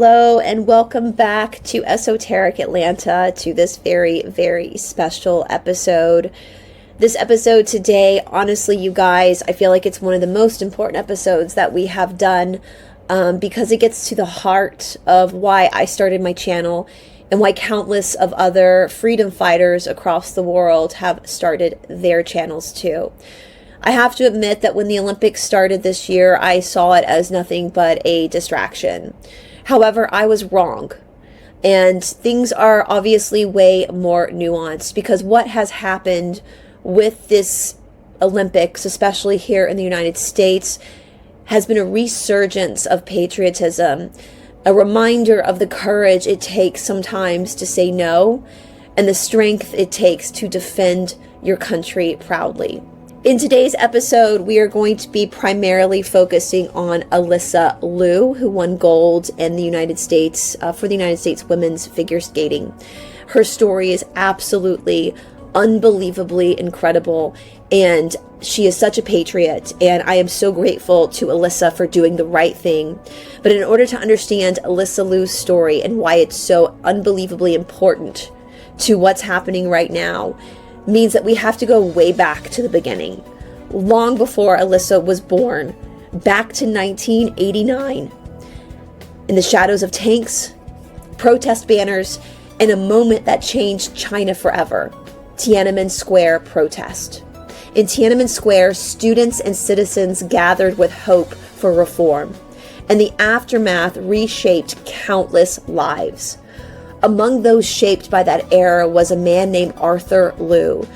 Hello and welcome back to Esoteric Atlanta, to this very, very special episode. This episode today, honestly, you guys, I feel like it's one of the most important episodes that we have done because it gets to the heart of why I started my channel and why countless of other freedom fighters across the world have started their channels too. I have to admit that when the Olympics started this year, I saw it as nothing but a distraction. However, I was wrong. And things are obviously way more nuanced because what has happened with this Olympics, especially here in the United States, has been a resurgence of patriotism, a reminder of the courage it takes sometimes to say no, and the strength it takes to defend your country proudly. In today's episode, we are going to be primarily focusing on Alysa Liu, who won gold in the United States for the United States women's figure skating. Her story is absolutely unbelievably incredible, and she is such a patriot, and I am so grateful to Alysa for doing the right thing. But in order to understand Alysa Liu's story and why it's so unbelievably important to what's happening right now, means that we have to go way back to the beginning, long before Alysa was born, back to 1989, in the shadows of tanks, protest banners, and a moment that changed China forever, Tiananmen Square protest. In Tiananmen Square, students and citizens gathered with hope for reform, and the aftermath reshaped countless lives. Among those shaped by that era was a man named Alysa Lui.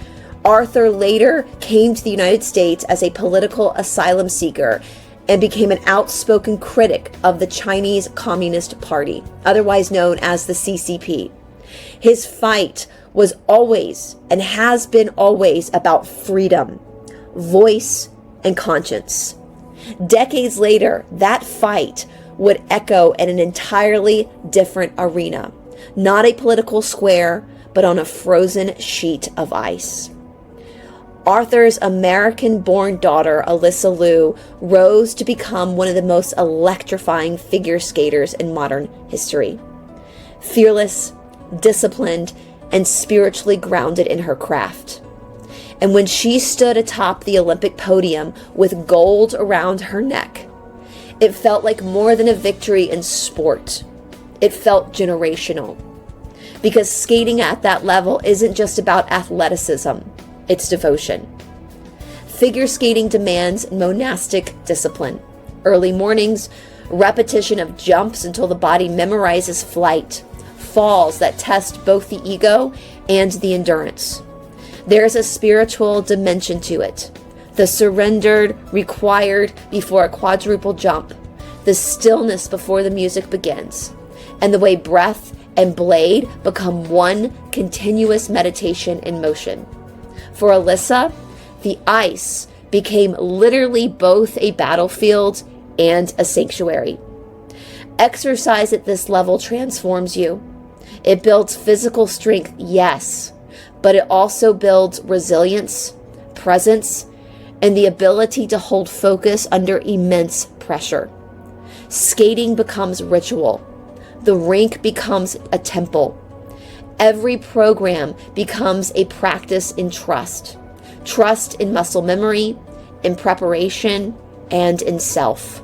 Arthur later came to the United States as a political asylum seeker and became an outspoken critic of the Chinese Communist Party, otherwise known as the CCP. His fight was always and has been always about freedom, voice, and conscience. Decades later, that fight would echo in an entirely different arena. Not a political square, but on a frozen sheet of ice. Arthur's American-born daughter, Alysa Liu, rose to become one of the most electrifying figure skaters in modern history. Fearless, disciplined, and spiritually grounded in her craft. And when she stood atop the Olympic podium with gold around her neck, it felt like more than a victory in sport. It felt generational, because skating at that level isn't just about athleticism, it's devotion. Figure skating demands monastic discipline, early mornings, repetition of jumps until the body memorizes flight, falls that test both the ego and the endurance. There's a spiritual dimension to it, the surrendered required before a quadruple jump, the stillness before the music begins, and the way breath and blade become one continuous meditation in motion. For Alysa, the ice became literally both a battlefield and a sanctuary. Exercise at this level transforms you. It builds physical strength, yes, but it also builds resilience, presence, and the ability to hold focus under immense pressure. Skating becomes ritual. The rink becomes a temple. Every program becomes a practice in trust. Trust in muscle memory, in preparation, and in self.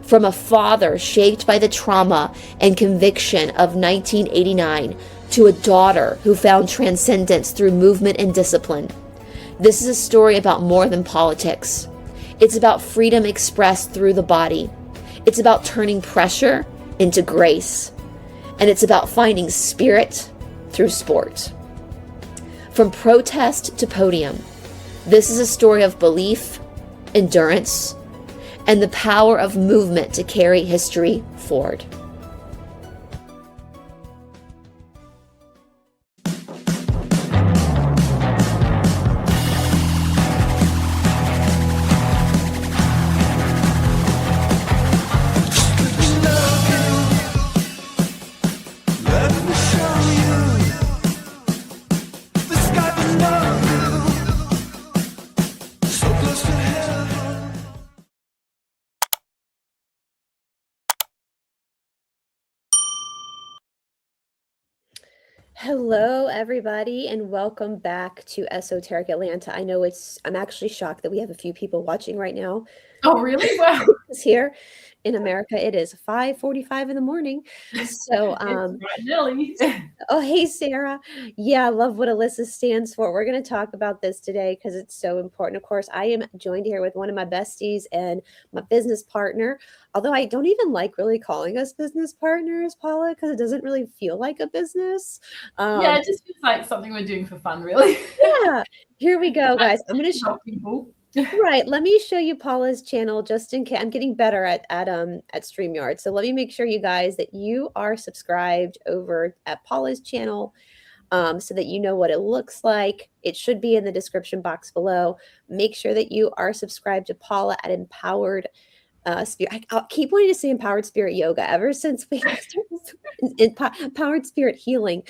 From a father shaped by the trauma and conviction of 1989 to a daughter who found transcendence through movement and discipline, this is a story about more than politics. It's about freedom expressed through the body. It's about turning pressure into grace, and it's about finding spirit through sport. From protest to podium, this is a story of belief, endurance, and the power of movement to carry history forward. Hello, everybody, and welcome back to Esoteric Atlanta. I know I'm actually shocked that we have a few people watching right now. Oh, really? Wow. It's here in America. It is 5:45 in the morning. So, It's bright and early. oh, hey, Sarah. Yeah, I love what Alyssa stands for. We're going to talk about this today because it's so important. Of course, I am joined here with one of my besties and my business partner. Although I don't even like really calling us business partners, Paula, because it doesn't really feel like a business. Yeah, Um, it just feels like something we're doing for fun, really. yeah, here we go, guys. I'm going to Help people. Right. Let me show you Paula's channel just in case I'm getting better at StreamYard. So let me make sure you guys that you are subscribed over at Paula's channel so that you know what it looks like. It should be in the description box below. Make sure that you are subscribed to Paula at Empowered Spirit. I'll keep wanting to say Empowered Spirit Yoga ever since we Empowered Spirit Healing.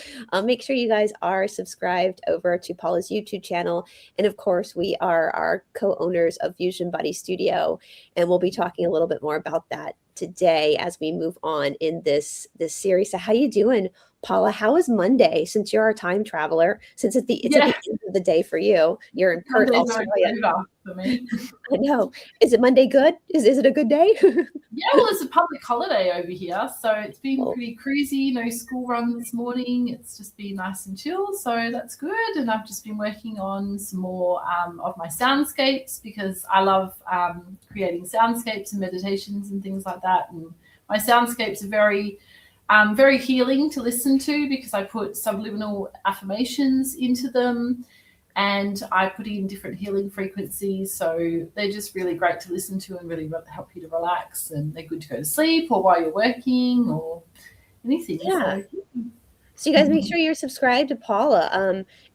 Make sure you guys are subscribed over to Paula's YouTube channel, and of course, we are our co-owners of Fusion Body Studio, and we'll be talking a little bit more about that today as we move on in this series. So, how you doing, Paula? How is Monday? Since you're a time traveler, since it's at Yeah, the end of the day for you, you're in Perth, Monday's already Australia. over for me. I know. Is it Monday good? Is it a good day? Yeah, well, it's a public holiday over here, so it's been Oh, pretty cruisy. No school run this morning. It's just been nice and chill, so that's good. And I've just been working on some more of my soundscapes because I love creating soundscapes and meditations and things like that. And my soundscapes are very healing to listen to because I put subliminal affirmations into them and I put in different healing frequencies. So they're just really great to listen to and really help you to relax. And they're good to go to sleep or while you're working or anything. yeah. So, So you guys make sure you're subscribed to Paula.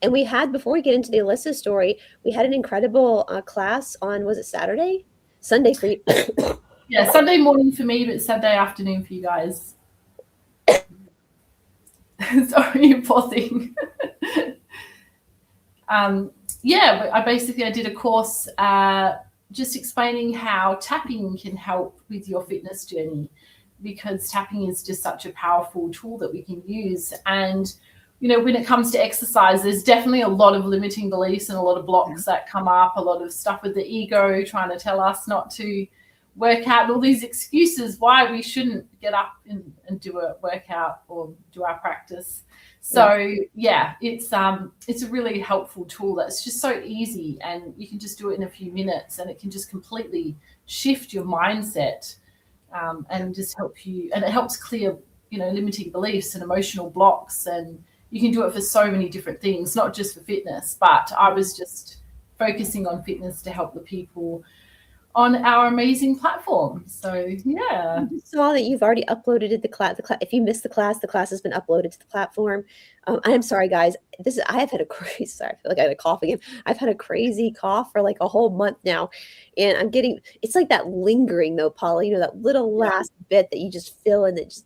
And we had before we get into the Alyssa story, we had an incredible class on was it Saturday, Sunday for you. yeah, Sunday morning for me, but Saturday afternoon for you guys. Sorry, you poor thing. Yeah, I did a course just explaining how tapping can help with your fitness journey because tapping is just such a powerful tool that we can use. And, when it comes to exercise, there's definitely a lot of limiting beliefs and a lot of blocks that come up, a lot of stuff with the ego trying to tell us not to work out and all these excuses why we shouldn't get up and do a workout or do our practice. So yeah, it's a really helpful tool that's just so easy and you can just do it in a few minutes and it can just completely shift your mindset and just help you, and it helps clear limiting beliefs and emotional blocks, and you can do it for so many different things, not just for fitness. But I was just focusing on fitness to help the people on our amazing platform. So yeah. I saw that you've already uploaded it, the class. If you missed the class has been uploaded to the platform. I am sorry, guys. I have had a crazy. Sorry, I feel like I had a cough again. I've had a crazy cough for like a whole month now, and I'm getting. It's like that lingering though, Paula. That little Yeah. last bit that you just feel and it just.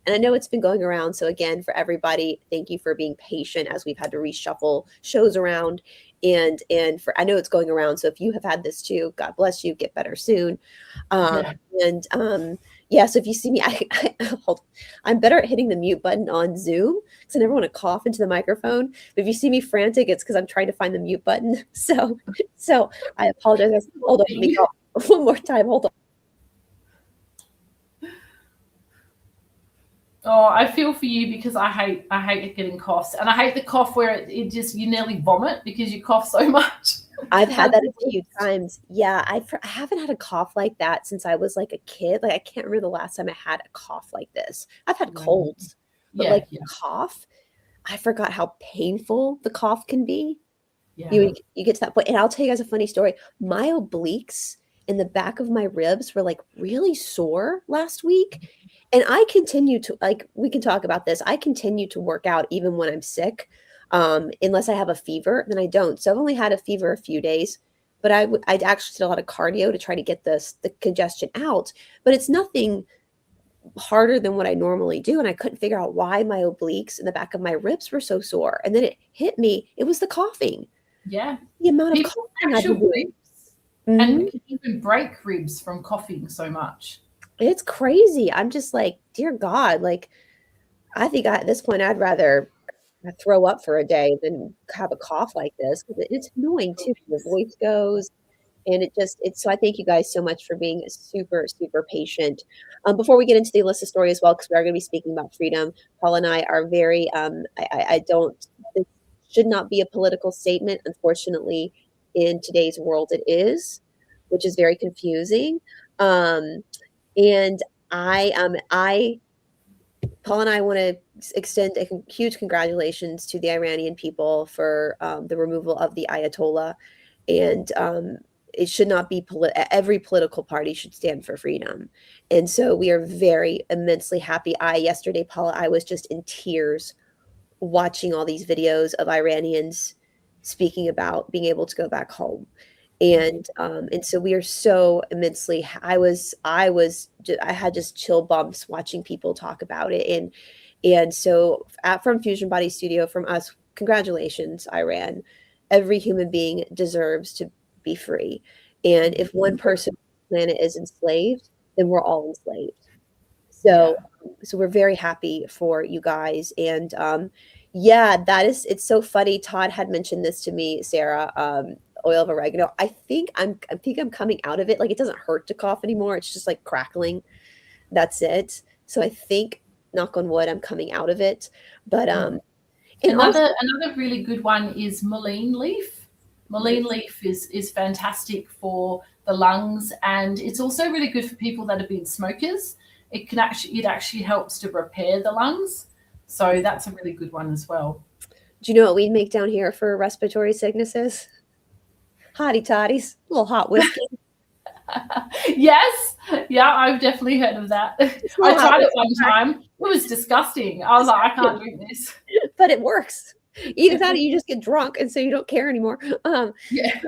And I know it's been going around. So again, for everybody, thank you for being patient as we've had to reshuffle shows around, and for I know it's going around. So if you have had this too, God bless you. Get better soon. Um, Yeah. and yeah, so if you see me, I'm better at hitting the mute button on Zoom because I never want to cough into the microphone. But if you see me frantic, it's because I'm trying to find the mute button. So I apologize. Hold on, let me go one more time. Hold on. Oh, I feel for you because I hate getting coughs, and I hate the cough where it just you nearly vomit because you cough so much. I've had that a few times. Yeah, I haven't had a cough like that since I was like a kid. Like I can't remember the last time I had a cough like this. I've had colds, but Yeah, like yeah, cough, I forgot how painful the cough can be. yeah. You get to that point, and I'll tell you guys a funny story. My obliques in the back of my ribs were like really sore last week, and I continue to like. We can talk about this. I continue to work out even when I'm sick, unless I have a fever. Then I don't. So I've only had a fever a few days, but I actually did a lot of cardio to try to get the congestion out. But it's nothing harder than what I normally do, and I couldn't figure out why my obliques in the back of my ribs were so sore. And then it hit me. It was the coughing. Yeah. The amount of People coughing I've fracture been doing. ribs Mhm. and can even break ribs from coughing so much. It's crazy. I'm just like, dear God, like I think at this point I'd rather throw up for a day, then have a cough like this, 'cause it's annoying too. Your voice goes, and it's so I thank you guys so much for being super, super patient. Before we get into the Alyssa story as well, because we are going to be speaking about freedom, Paul and I are very, I don't, this should not be a political statement. Unfortunately, in today's world, it is, which is very confusing. Um, and Paul and I want to extend a huge congratulations to the Iranian people for the removal of the Ayatollah. And it should not be every political party should stand for freedom. And so we are very immensely happy. Yesterday, Paula, I was just in tears watching all these videos of Iranians speaking about being able to go back home. And so we are so immensely I had just chill bumps watching people talk about it. And so from Fusion Body Studio, from us, congratulations, Iran. Every human being deserves to be free. And if one person on the planet is enslaved, then we're all enslaved. So so we're very happy for you guys. And yeah, it's so funny. Todd had mentioned this to me, Sarah. Oil of oregano. I think I'm coming out of it. Like, it doesn't hurt to cough anymore. It's just like crackling. That's it. So I think, knock on wood, I'm coming out of it. But and another really good one is mullein leaf. Mullein leaf is fantastic for the lungs, and it's also really good for people that have been smokers. It actually helps to repair the lungs. So that's a really good one as well. Do you know what we make down here for respiratory sicknesses? Hottie toddies, a little hot whiskey. Yes. Yeah, I've definitely heard of that. I tried it one time. It was disgusting. I was like, I can't drink this. But it works. Either that or you just get drunk and so you don't care anymore. Yeah.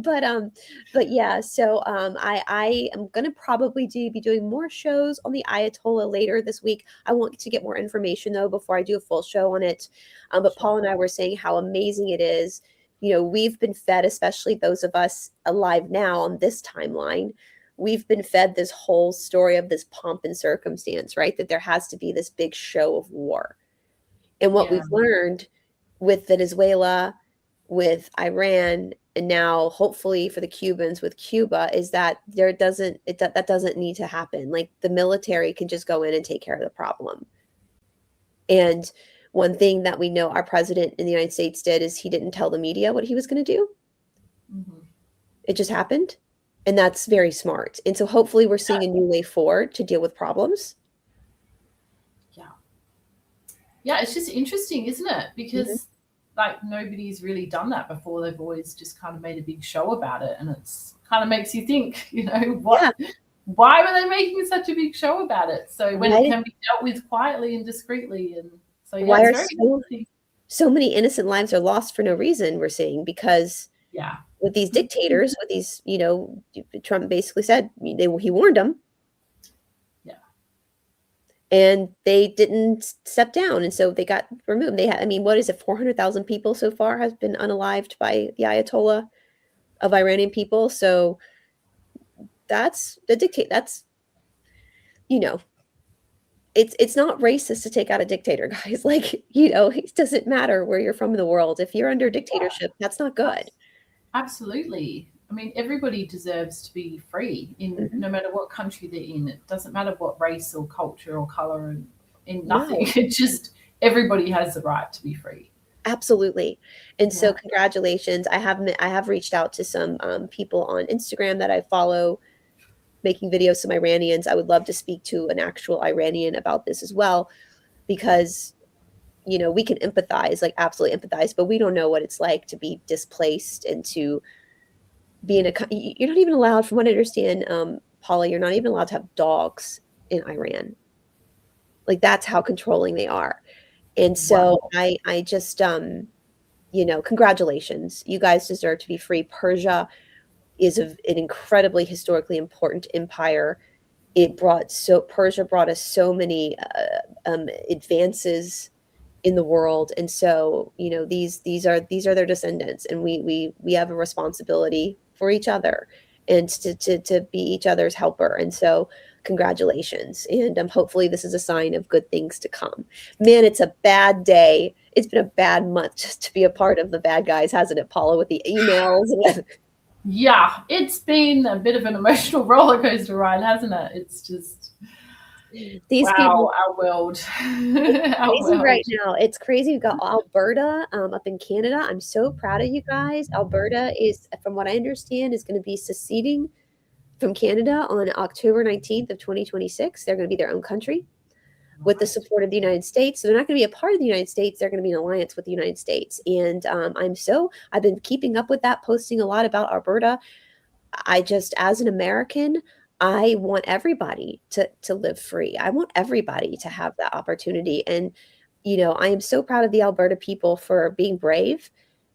But yeah, so I am gonna probably be doing more shows on the Ayatollah later this week. I want to get more information though before I do a full show on it. But Paul and I were saying how amazing it is. You know, we've been fed, especially those of us alive now on this timeline, we've been fed this whole story of this pomp and circumstance, right? That there has to be this big show of war. And what we've learned with Venezuela, with Iran, and now hopefully for the Cubans with Cuba, is that that doesn't need to happen. Like, the military can just go in and take care of the problem. And one thing that we know our president in the United States did is he didn't tell the media what he was going to do. Mm-hmm. It just happened. And that's very smart. And so hopefully we're seeing a new way forward to deal with problems. Yeah, it's just interesting, isn't it? Because like, nobody's really done that before. They've always just kind of made a big show about it, and it's kind of makes you think, you know, why were they making such a big show about it? So when it can be dealt with quietly and discreetly, and so why are so many innocent lives are lost for no reason, we're seeing, because with these dictators, with these, you know, Trump basically said he warned them. And they didn't step down, and so they got removed. They had, I mean, what is it? 400,000 people so far has been unalived by the Ayatollah of Iranian people. So that's the dictator. That's, you know, it's not racist to take out a dictator, guys. Like, you know, it doesn't matter where you're from in the world. If you're under dictatorship, that's not good. Absolutely. I mean, everybody deserves to be free in no matter what country they're in. It doesn't matter what race or culture or color, and in nothing. No. It's just everybody has the right to be free. Absolutely. And so congratulations. I have reached out to some people on Instagram that I follow making videos, some Iranians. I would love to speak to an actual Iranian about this as well, because, you know, we can empathize, like absolutely empathize, but we don't know what it's like to be displaced and to be in you're not even allowed, from what I understand, Paula, you're not even allowed to have dogs in Iran. Like, that's how controlling they are. And so I just, you know, congratulations. You guys deserve to be free. Persia is an incredibly historically important empire. Persia brought us so many advances in the world. And so, you know, these are their descendants, and we have a responsibility for each other and to be each other's helper. And so congratulations. And hopefully this is a sign of good things to come. Man, it's a bad day. It's been a bad month just to be a part of the bad guys, hasn't it, Paula, with the emails? Yeah, it's been a bit of an emotional roller coaster ride, hasn't it? It's just, These people, wow, our world. Our crazy right world. now. It's crazy. We've got Alberta up in Canada. I'm so proud of you guys. Alberta is, from what I understand, is going to be seceding from Canada on October 19th of 2026. They're going to be their own country with the Right. support of the United States. So they're not going to be a part of the United States. They're going to be in alliance with the United States. And I've been keeping up with that, posting a lot about Alberta. I just, as an American, I want everybody to live free. I want everybody to have that opportunity. And, I am so proud of the Alberta people for being brave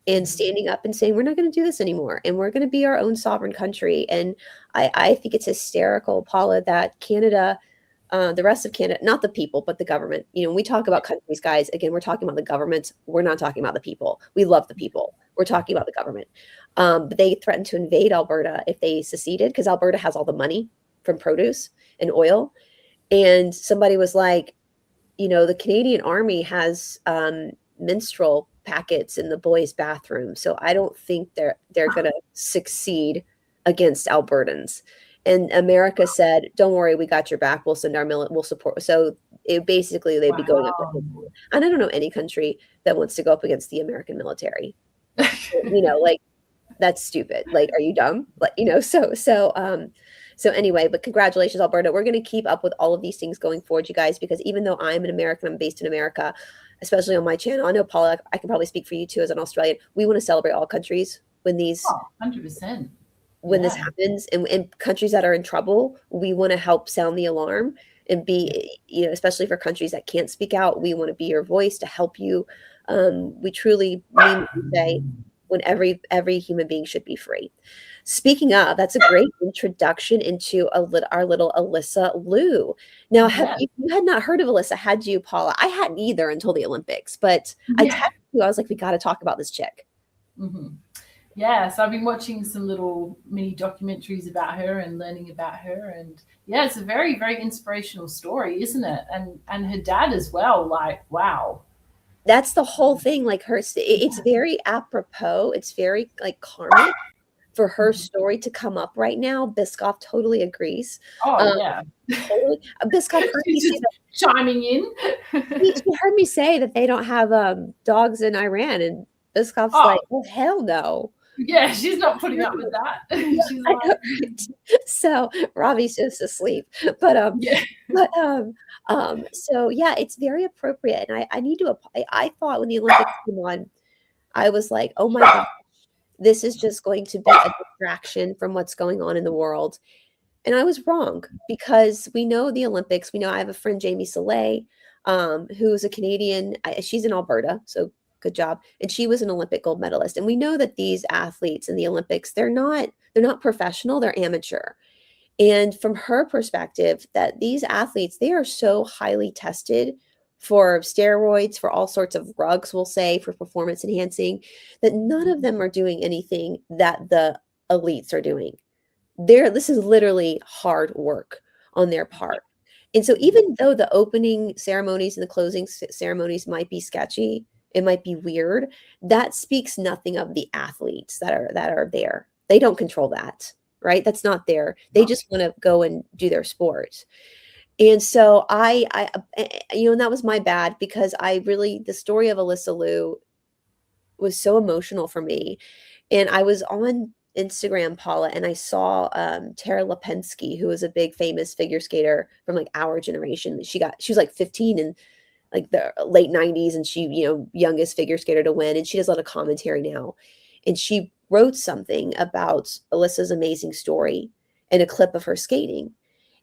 and standing up and saying, we're not going to do this anymore. And we're going to be our own sovereign country. And I think it's hysterical, Paula, that Canada, the rest of Canada, not the people, but the government. When we talk about countries, guys, again, we're talking about the government. We're not talking about the people. We love the people. We're talking about the government. But they threatened to invade Alberta if they seceded because Alberta has all the money from produce and oil. And somebody was like, the Canadian Army has menstrual packets in the boys' bathroom, so I don't think they're going to succeed against Albertans. And America said, "Don't worry, we got your back. We'll send our we'll support." So basically, they'd be going up Wow. against, and I don't know any country that wants to go up against the American military. Like that's stupid. Like, are you dumb? Like, so anyway, but congratulations, Alberta. We're going to keep up with all of these things going forward, you guys, because even though I'm an American, I'm based in America, especially on my channel. I know, Paula, I can probably speak for you too as an Australian. We want to celebrate all countries when Oh, 100%. when this Yeah. happens, and countries that are in trouble, we want to help sound the alarm and be, especially for countries that can't speak out, we want to be your voice to help you. We truly mean what we say when every human being should be free. Speaking of, that's a great introduction into our little Alysa Liu. Now, Yeah. you had not heard of Alyssa, had you, Paula? I hadn't either until the Olympics, but I Yeah. texted you. I was like, we got to talk about this chick. hmm Yeah, so I've been watching some little mini documentaries about her and learning about her, and yeah, it's a very, very inspirational story, isn't it? And her dad as well. Like, wow. That's the whole thing. Like it's very apropos. It's very like karmic for her Mhm. story to come up right now. Biscoff totally agrees. Oh Um, yeah, totally. Biscoff heard me she's say just that. chiming in. She heard me say that they don't have dogs in Iran, and Biscoff's like, Oh "Well, hell no." yeah, she's not putting up with that. Yeah, She's I know, like, right? So Robbie's just asleep, but yeah, but so yeah, it's very appropriate, and I need to. I thought when the Olympics came on, I was like, oh my god, this is just going to be a distraction from what's going on in the world. And I was wrong because we know the Olympics. We know I have a friend, Jamie Soleil, who's a Canadian. She's in Alberta, so good job. And she was an Olympic gold medalist. And we know that these athletes in the Olympics, they're not professional, they're amateur. And from her perspective, that these athletes, they are so highly tested for steroids, for all sorts of drugs, we'll say, for performance enhancing, that none of them are doing anything that the elites are doing. This is literally hard work on their part. And so even though the opening ceremonies and the closing ceremonies might be sketchy, it might be weird, that speaks nothing of the athletes that are there. They don't control that, right? That's not there. They just want to go and do their sport. And so and that was my bad because the story of Alysa Liu was so emotional for me. And I was on Instagram, Paula, and I saw Tara Lipinski, who was a big famous figure skater from like our generation. She was like 15 in like the late 90s, and she, youngest figure skater to win. And she does a lot of commentary now. And she wrote something about Alyssa's amazing story and a clip of her skating.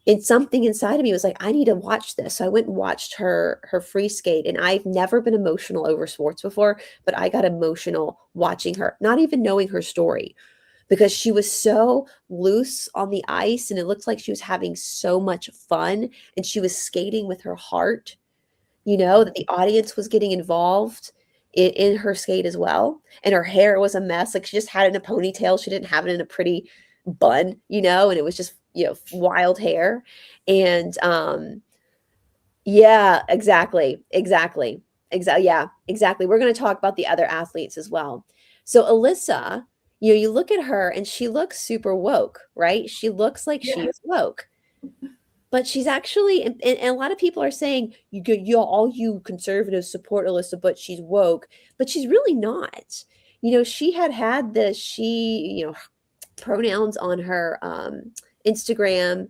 And something inside of me was like, I need to watch this. So I went and watched her free skate. And I've never been emotional over sports before, but I got emotional watching her, not even knowing her story, because she was so loose on the ice and it looked like she was having so much fun and she was skating with her heart, that the audience was getting involved in her skate as well. And her hair was a mess. Like she just had it in a ponytail. She didn't have it in a pretty bun, and it was just wild hair. And yeah, exactly. Exactly. Exactly. Yeah, exactly. We're going to talk about the other athletes as well. So Alyssa, you look at her and she looks super woke, right? She looks like she Yeah. is woke. But she's actually, and a lot of people are saying all you conservatives support Alyssa, but she's woke. But she's really not. She had the pronouns on her Instagram,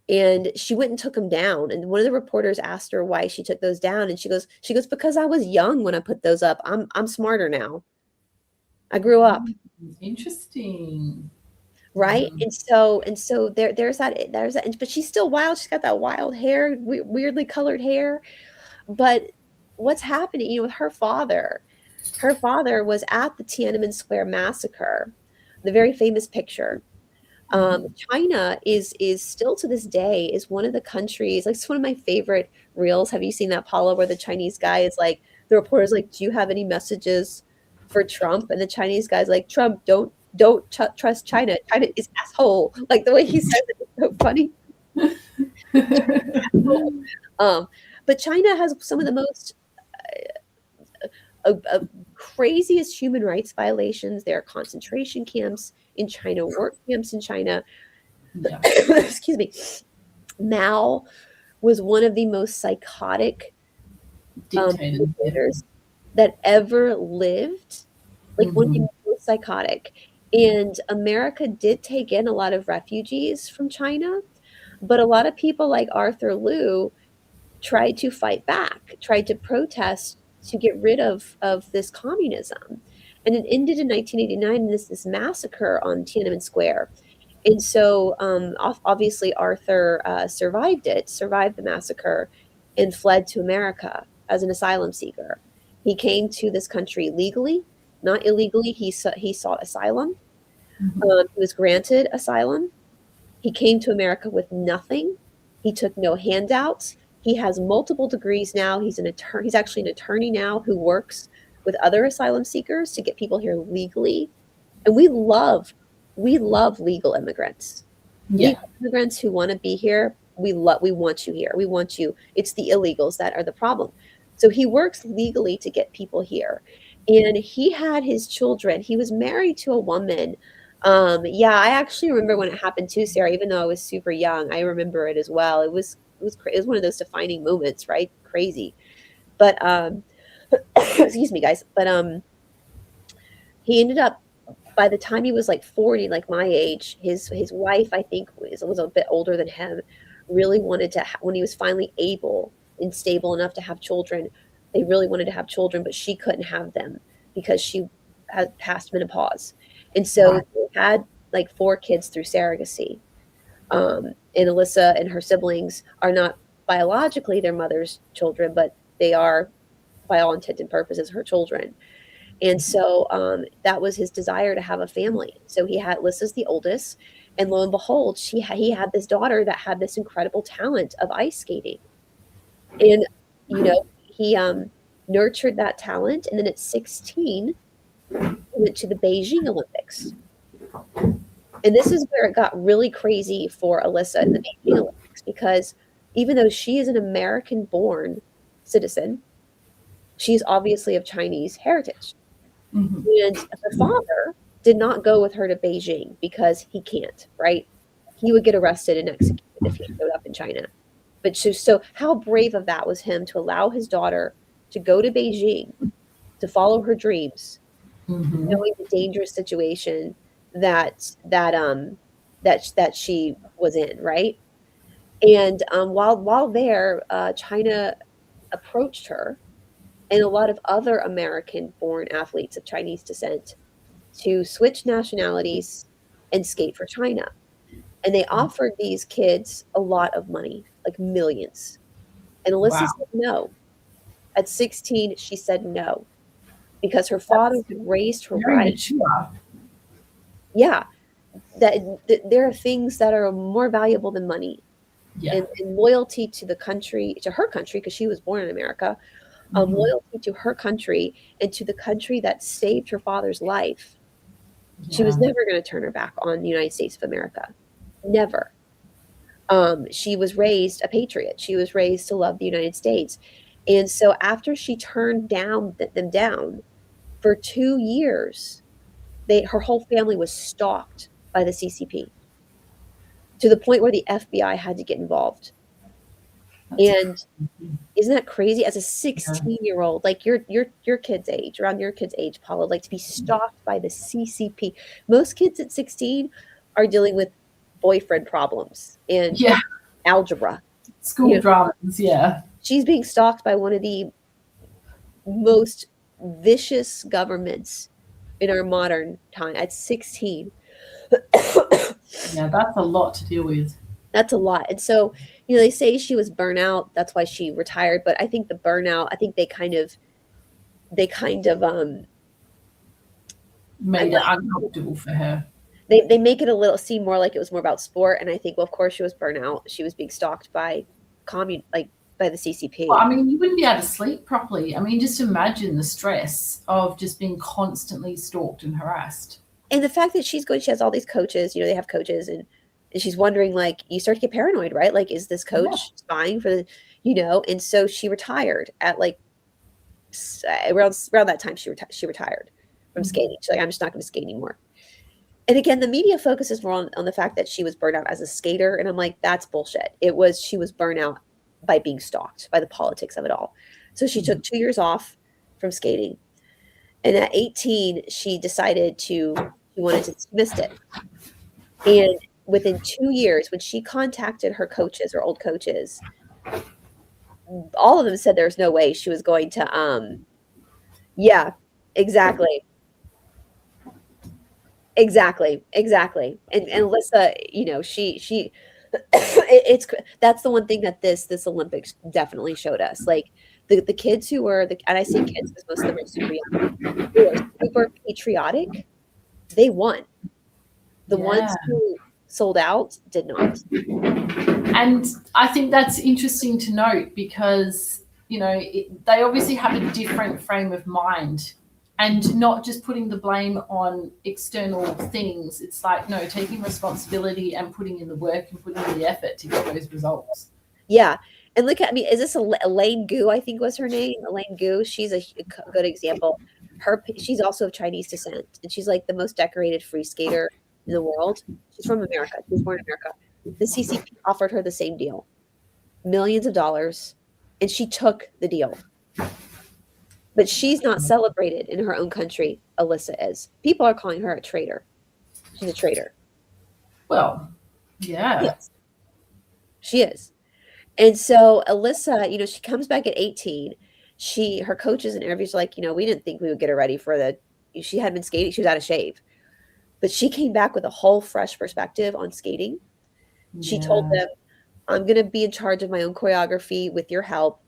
and she went and took them down. And one of the reporters asked her why she took those down, and she goes, because I was young when I put those up. I'm smarter now. I grew up. Interesting. Right. And so there's that, but she's still wild. She's got that wild hair, weirdly colored hair. But what's happening, with her father was at the Tiananmen Square massacre, the very famous picture. China is still to this day is one of the countries, like it's one of my favorite reels. Have you seen that, Paula, where the Chinese guy is like, the reporter's like, do you have any messages for Trump? And the Chinese guy's like, Trump, don't trust China. China is asshole. Like the way he says it is so funny. Um, but China has some of the most craziest human rights violations. There are concentration camps in China, work camps in China. Yeah. Excuse me. Mao was one of the most psychotic Dictator. dictators that ever lived, like one of the most psychotic. And America did take in a lot of refugees from China, but a lot of people like Arthur Liu tried to fight back, tried to protest to get rid of this communism. And it ended in 1989 in this massacre on Tiananmen Square. And so, obviously, Arthur survived the massacre, and fled to America as an asylum seeker. He came to this country legally, not illegally. He sought asylum. He was granted asylum. He came to America with nothing. He took no handouts. He has multiple degrees now. He's an attorney. He's actually an attorney now who works with other asylum seekers to get people here legally. And we love legal immigrants. Yeah. Legal immigrants who want to be here, we want you here. We want you. It's the illegals that are the problem. So he works legally to get people here. And he had his children. He was married to a woman. Yeah, I actually remember when it happened too, Sarah, even though I was super young. I remember it as well. It was one of those defining moments, right? Crazy. But excuse me, guys. But he ended up, by the time he was like 40, like my age, his wife, I think, was a bit older than him, really wanted to when he was finally able and stable enough to have children, they really wanted to have children, but she couldn't have them because she had passed menopause. And so they had like 4 kids through surrogacy. And Alyssa and her siblings are not biologically their mother's children, but they are, by all intent and purposes, her children. And so that was his desire to have a family. So Alyssa's the oldest, and lo and behold, he had this daughter that had this incredible talent of ice skating. And he nurtured that talent, and then at 16, he went to the Beijing Olympics. And this is where it got really crazy for Alyssa in the Beijing Olympics, because even though she is an American-born citizen, she's obviously of Chinese heritage. And her father did not go with her to Beijing because he can't, right? He would get arrested and executed if he showed up in China. But so how brave of that was him to allow his daughter to go to Beijing to follow her dreams, knowing the dangerous situation that she was in, right? And while there, China approached her and a lot of other American-born athletes of Chinese descent to switch nationalities and skate for China. And they offered these kids a lot of money, like millions. And Alyssa said no. At 16, she said no because her father had raised her Very right. mature. Yeah, that there are things that are more valuable than money. Yeah. And loyalty to her country, because she was born in America, loyalty to her country and to the country that saved her father's life. She was never going to turn her back on the United States of America. Never. She was raised a patriot. She was raised to love the United States. And so after she turned them down for 2 years, her whole family was stalked by the CCP to the point where the FBI had to get involved. That's And isn't that crazy? As a yeah. 16-year-old, like your kid's age, around your kid's age, Paula, like to be stalked by the CCP. Most kids at 16 are dealing with boyfriend problems and Yeah, algebra. You school know, dramas. Yeah, she's being stalked by one of the most vicious governments in our modern time at 16. yeah, that's a lot to deal with. That's a lot. And so, they say she was burnout. That's why she retired. But I think the burnout, I think they kind of I Made it like uncomfortable for her. they make it a little seem more like it was more about sport. And I think, well, of course she was burnout. She was being stalked by by the Well, CCP. I mean, you wouldn't be able to sleep properly. I mean, just imagine the stress of just being constantly stalked and harassed. And the fact that she has all these coaches, they have coaches, and she's wondering, like, you start to get paranoid, right? Like, is this Yeah. coach spying for and so she retired at like around that time she retired from Mhm. skating. She's like, I'm just not going to skate anymore. And again, the media focuses more on the fact that she was burned out as a skater. And I'm like, that's bullshit. She was burnt out by being stalked, by the politics of it all. So she took 2 years off from skating. And at 18, she decided she wanted to dismiss it. And within 2 years, when she contacted her coaches or old coaches, all of them said there's no way she was going to, yeah, exactly. Exactly, exactly. And Alyssa, she it's that's the one thing that this Olympics definitely showed us. Like the kids who were and I say kids because most of them are super young, who are super patriotic, they won. The Yeah. ones who sold out did not. And I think that's interesting to note because, they obviously have a different frame of mind and not just putting the blame on external things. It's like, no, taking responsibility and putting in the work and putting in the effort to get those results. Yeah. And look at, is this Elaine Gu, I think was her name? Elaine Gu. She's a good example. She's also of Chinese descent, and she's like the most decorated free skater in the world. She's from America. She was born in America. The CCP offered her the same deal, millions of dollars, and she took the deal. But she's not celebrated in her own country. Alyssa is. People are calling her a traitor. She's a traitor. Well, yeah. Yes, she is. And so Alyssa, she comes back at 18. Her coaches and interviews are like, we didn't think we would get her ready she had been skating. She was out of shape. But she came back with a whole fresh perspective on skating. She told Yeah. them, I'm going to be in charge of my own choreography with your help.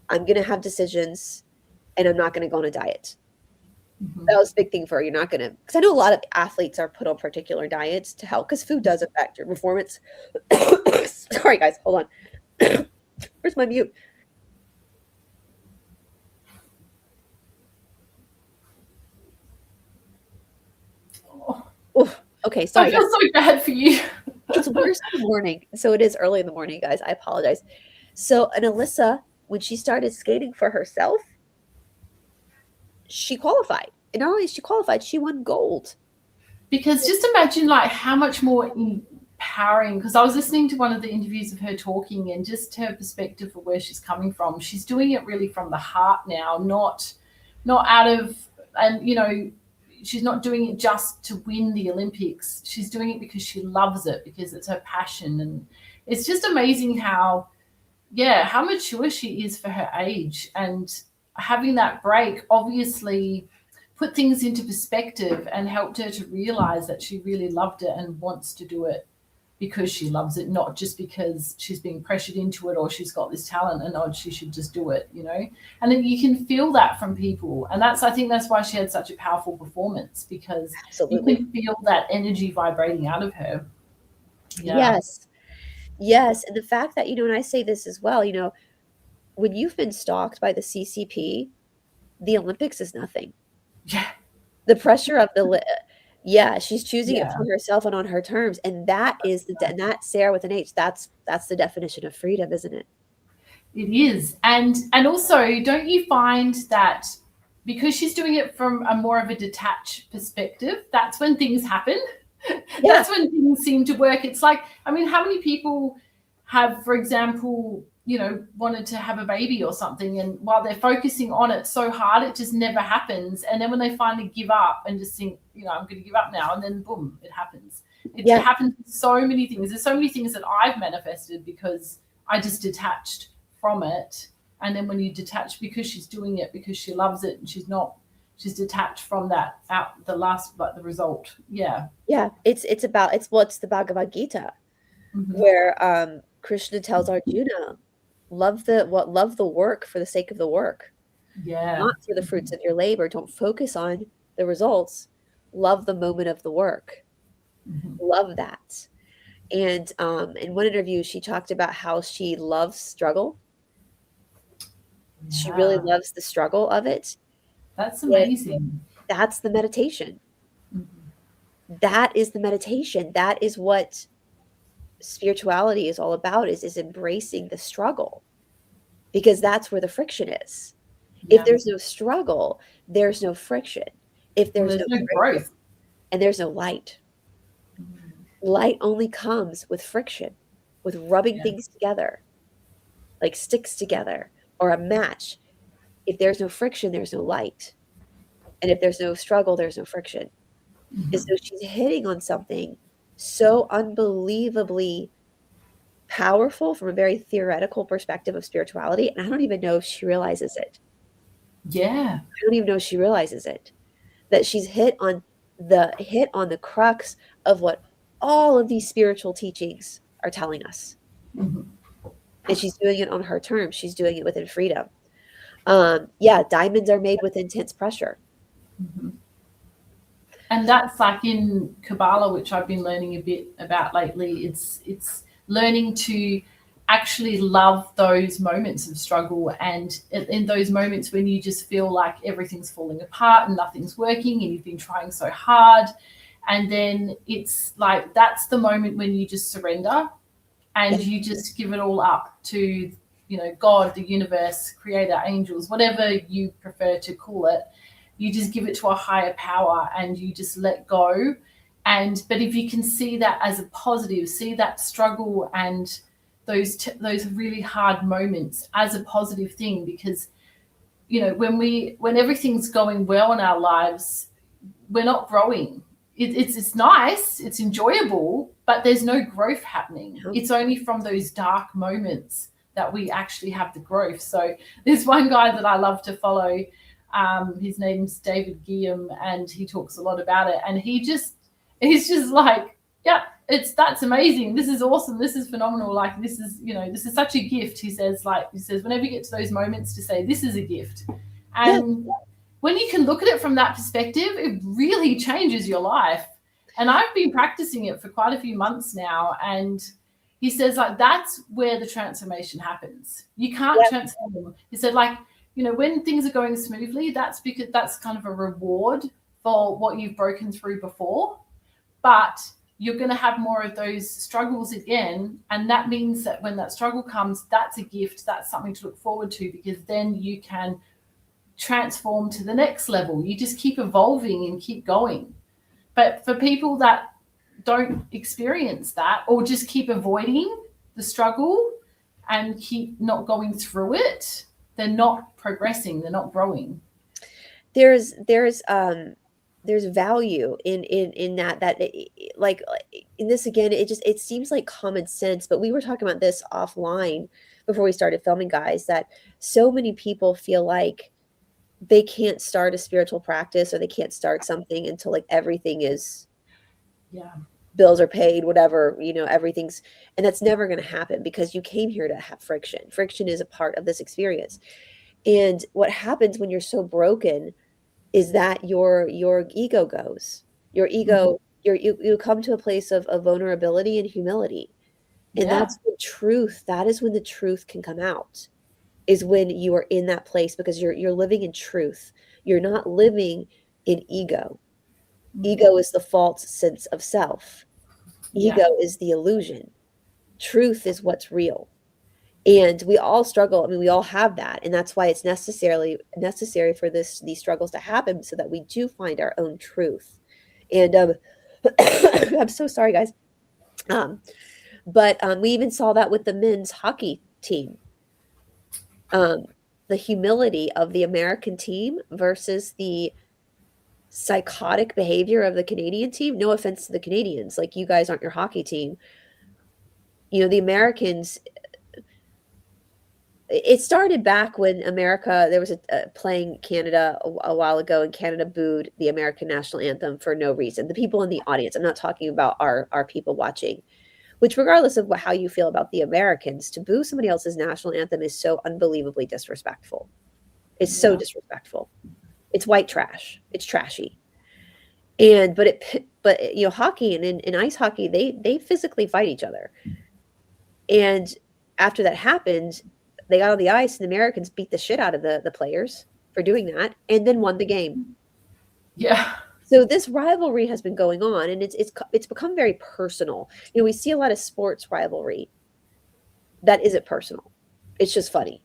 I'm going to have decisions, and I'm not going to go on a diet. Mhm. That was a big thing for her. You're not going to, because I know a lot of athletes are put on particular diets to help, because food does affect your performance. Sorry, guys, hold on. Where's my mute? Oh, okay, I sorry, guys. feel so bad for you. It's worse in the morning, so it is early in the morning, guys. I apologize. So, and Alyssa, when she started skating for herself, she qualified. And not only she qualified, she won gold. Because just imagine like how much more empowering, because I was listening to one of the interviews of her talking and just her perspective of where she's coming from. She's doing it really from the heart now, not out of, and she's not doing it just to win the Olympics. She's doing it because she loves it, because it's her passion. And it's just amazing how mature she is for her age, and having that break obviously put things into perspective and helped her to realize that she really loved it and wants to do it because she loves it, not just because she's being pressured into it or she's got this talent and she should just do it, And then you can feel that from people. And I think that's why she had such a powerful performance, because Absolutely. you can feel that energy vibrating out of her. Yeah. Yes. Yes. And the fact that, and I say this as well, when you've been stalked by the CCP, the Olympics is nothing. Yeah. The pressure of Yeah, she's choosing it Yeah, for herself and on her terms, and that is and that's Sarah with an H. That's the definition of freedom, isn't it? it is. And also, don't you find that because she's doing it from a more of a detached perspective, that's when things happen? Yeah, That's when things seem to work. It's like, I mean, how many people have, for example, wanted to have a baby or something, and while they're focusing on it so hard, it just never happens. And then when they finally give up and just think, I'm going to give up now, and then boom, it happens. It yeah, happens with so many things. There's so many things that I've manifested because I just detached from it. And then when you detach, because she's doing it because she loves it, and she's detached from that out the last, like the result. Yeah. yeah. It's the Bhagavad Gita, Mm-hmm. where Krishna tells Arjuna, love the work for the sake of the work, Yeah. not for the fruits of your labor. Don't focus on the results. Love the moment of the work. Mm-hmm. Love that. And in one interview, she talked about how she loves struggle. She really Yeah. loves the struggle of it. That's It, amazing. that's the meditation. Mm-hmm. That is the meditation. That is what spirituality is all about, is embracing the struggle, because that's where the friction is. If Yeah. there's no struggle, there's no friction. If Well, there's no there's no friction, growth. and there's no light. Mm-hmm. Light only comes with friction, with rubbing Yeah. things together, like sticks together or a match. If there's no friction, there's no light. And if there's no struggle, there's no friction. And Mm-hmm. so she's hitting on something so unbelievably powerful from a very theoretical perspective of spirituality. And I don't even know if she realizes it. Yeah. I don't even know if she realizes it. That she's hit on the crux of what all of these spiritual teachings are telling us. Mm-hmm. And she's doing it on her terms. She's doing it within freedom. Yeah, diamonds are made with intense pressure. Mm-hmm. And that's like in Kabbalah, which I've been learning a bit about lately. It's learning to actually love those moments of struggle, and in those moments when you just feel like everything's falling apart and nothing's working and you've been trying so hard, and then it's like that's the moment when you just surrender Yeah, and you just give it all up to God, the universe, creator, angels, whatever you prefer to call it. You just give it to a higher power and you just let go. And but if you can see that as a positive, see that struggle and those really hard moments as a positive thing, because when everything's going well in our lives, we're not growing. It's nice, it's enjoyable, but there's no growth happening. yeah, It's only from those dark moments that we actually have the growth. So there's one guy that I love to follow. His name's David Guillaume, and he talks a lot about it. And he's just like, yeah, that's amazing. This is awesome. This is phenomenal. Like this is such a gift. He says, whenever you get to those moments, to say this is a gift, yeah, and when you can look at it from that perspective, it really changes your life. And I've been practicing it for quite a few months now. And he says, like, that's where the transformation happens. You can't yeah, transform. He said, like, when things are going smoothly, that's because that's kind of a reward for what you've broken through before. But you're going to have more of those struggles again. And that means that when that struggle comes, that's a gift. That's something to look forward to, because then you can transform to the next level. You just keep evolving and keep going. But for people that don't experience that, or just keep avoiding the struggle and keep not going through it, they're not progressing, they're not growing. there's there's um there's value in like in this again, it seems like common sense, but we were talking about this offline before we started filming, guys, that so many people feel like they can't start a spiritual practice, or they can't start something until like everything is, Yeah. bills are paid, whatever, everything's, and that's never going to happen, because you came here to have friction. Friction is a part of this experience. And what happens when you're so broken is that your ego goes. Your Mhm. ego, you come to a place of vulnerability and humility. And Yeah. that's the truth. That is when the truth can come out. Is when you are in that place, because you're living in truth. You're not living in ego. Ego is the false sense of self. Yeah. Ego is the illusion. Truth is what's real. And we all struggle. I mean, we all have that. And that's why it's necessary for these struggles to happen so that we do find our own truth. And I'm so sorry, guys. But we even saw that with the men's hockey team. Um, the humility of the American team versus the psychotic behavior of the Canadian team. No offense to the Canadians, like you guys aren't your hockey team. You know, the Americans, it started back when America, there was a playing Canada a while ago, and Canada booed the American national anthem for no reason. The people in the audience, I'm not talking about our people watching, which regardless of how you feel about the Americans, to boo somebody else's national anthem is so unbelievably disrespectful. It's so Yeah. disrespectful. It's white trash. It's trashy. But you know, hockey and in ice hockey, they physically fight each other. And after that happened, they got on the ice and the Americans beat the shit out of the players for doing that and then won the game. Yeah. So this rivalry has been going on, and it's become very personal. You know, we see a lot of sports rivalry that isn't personal. It's just funny,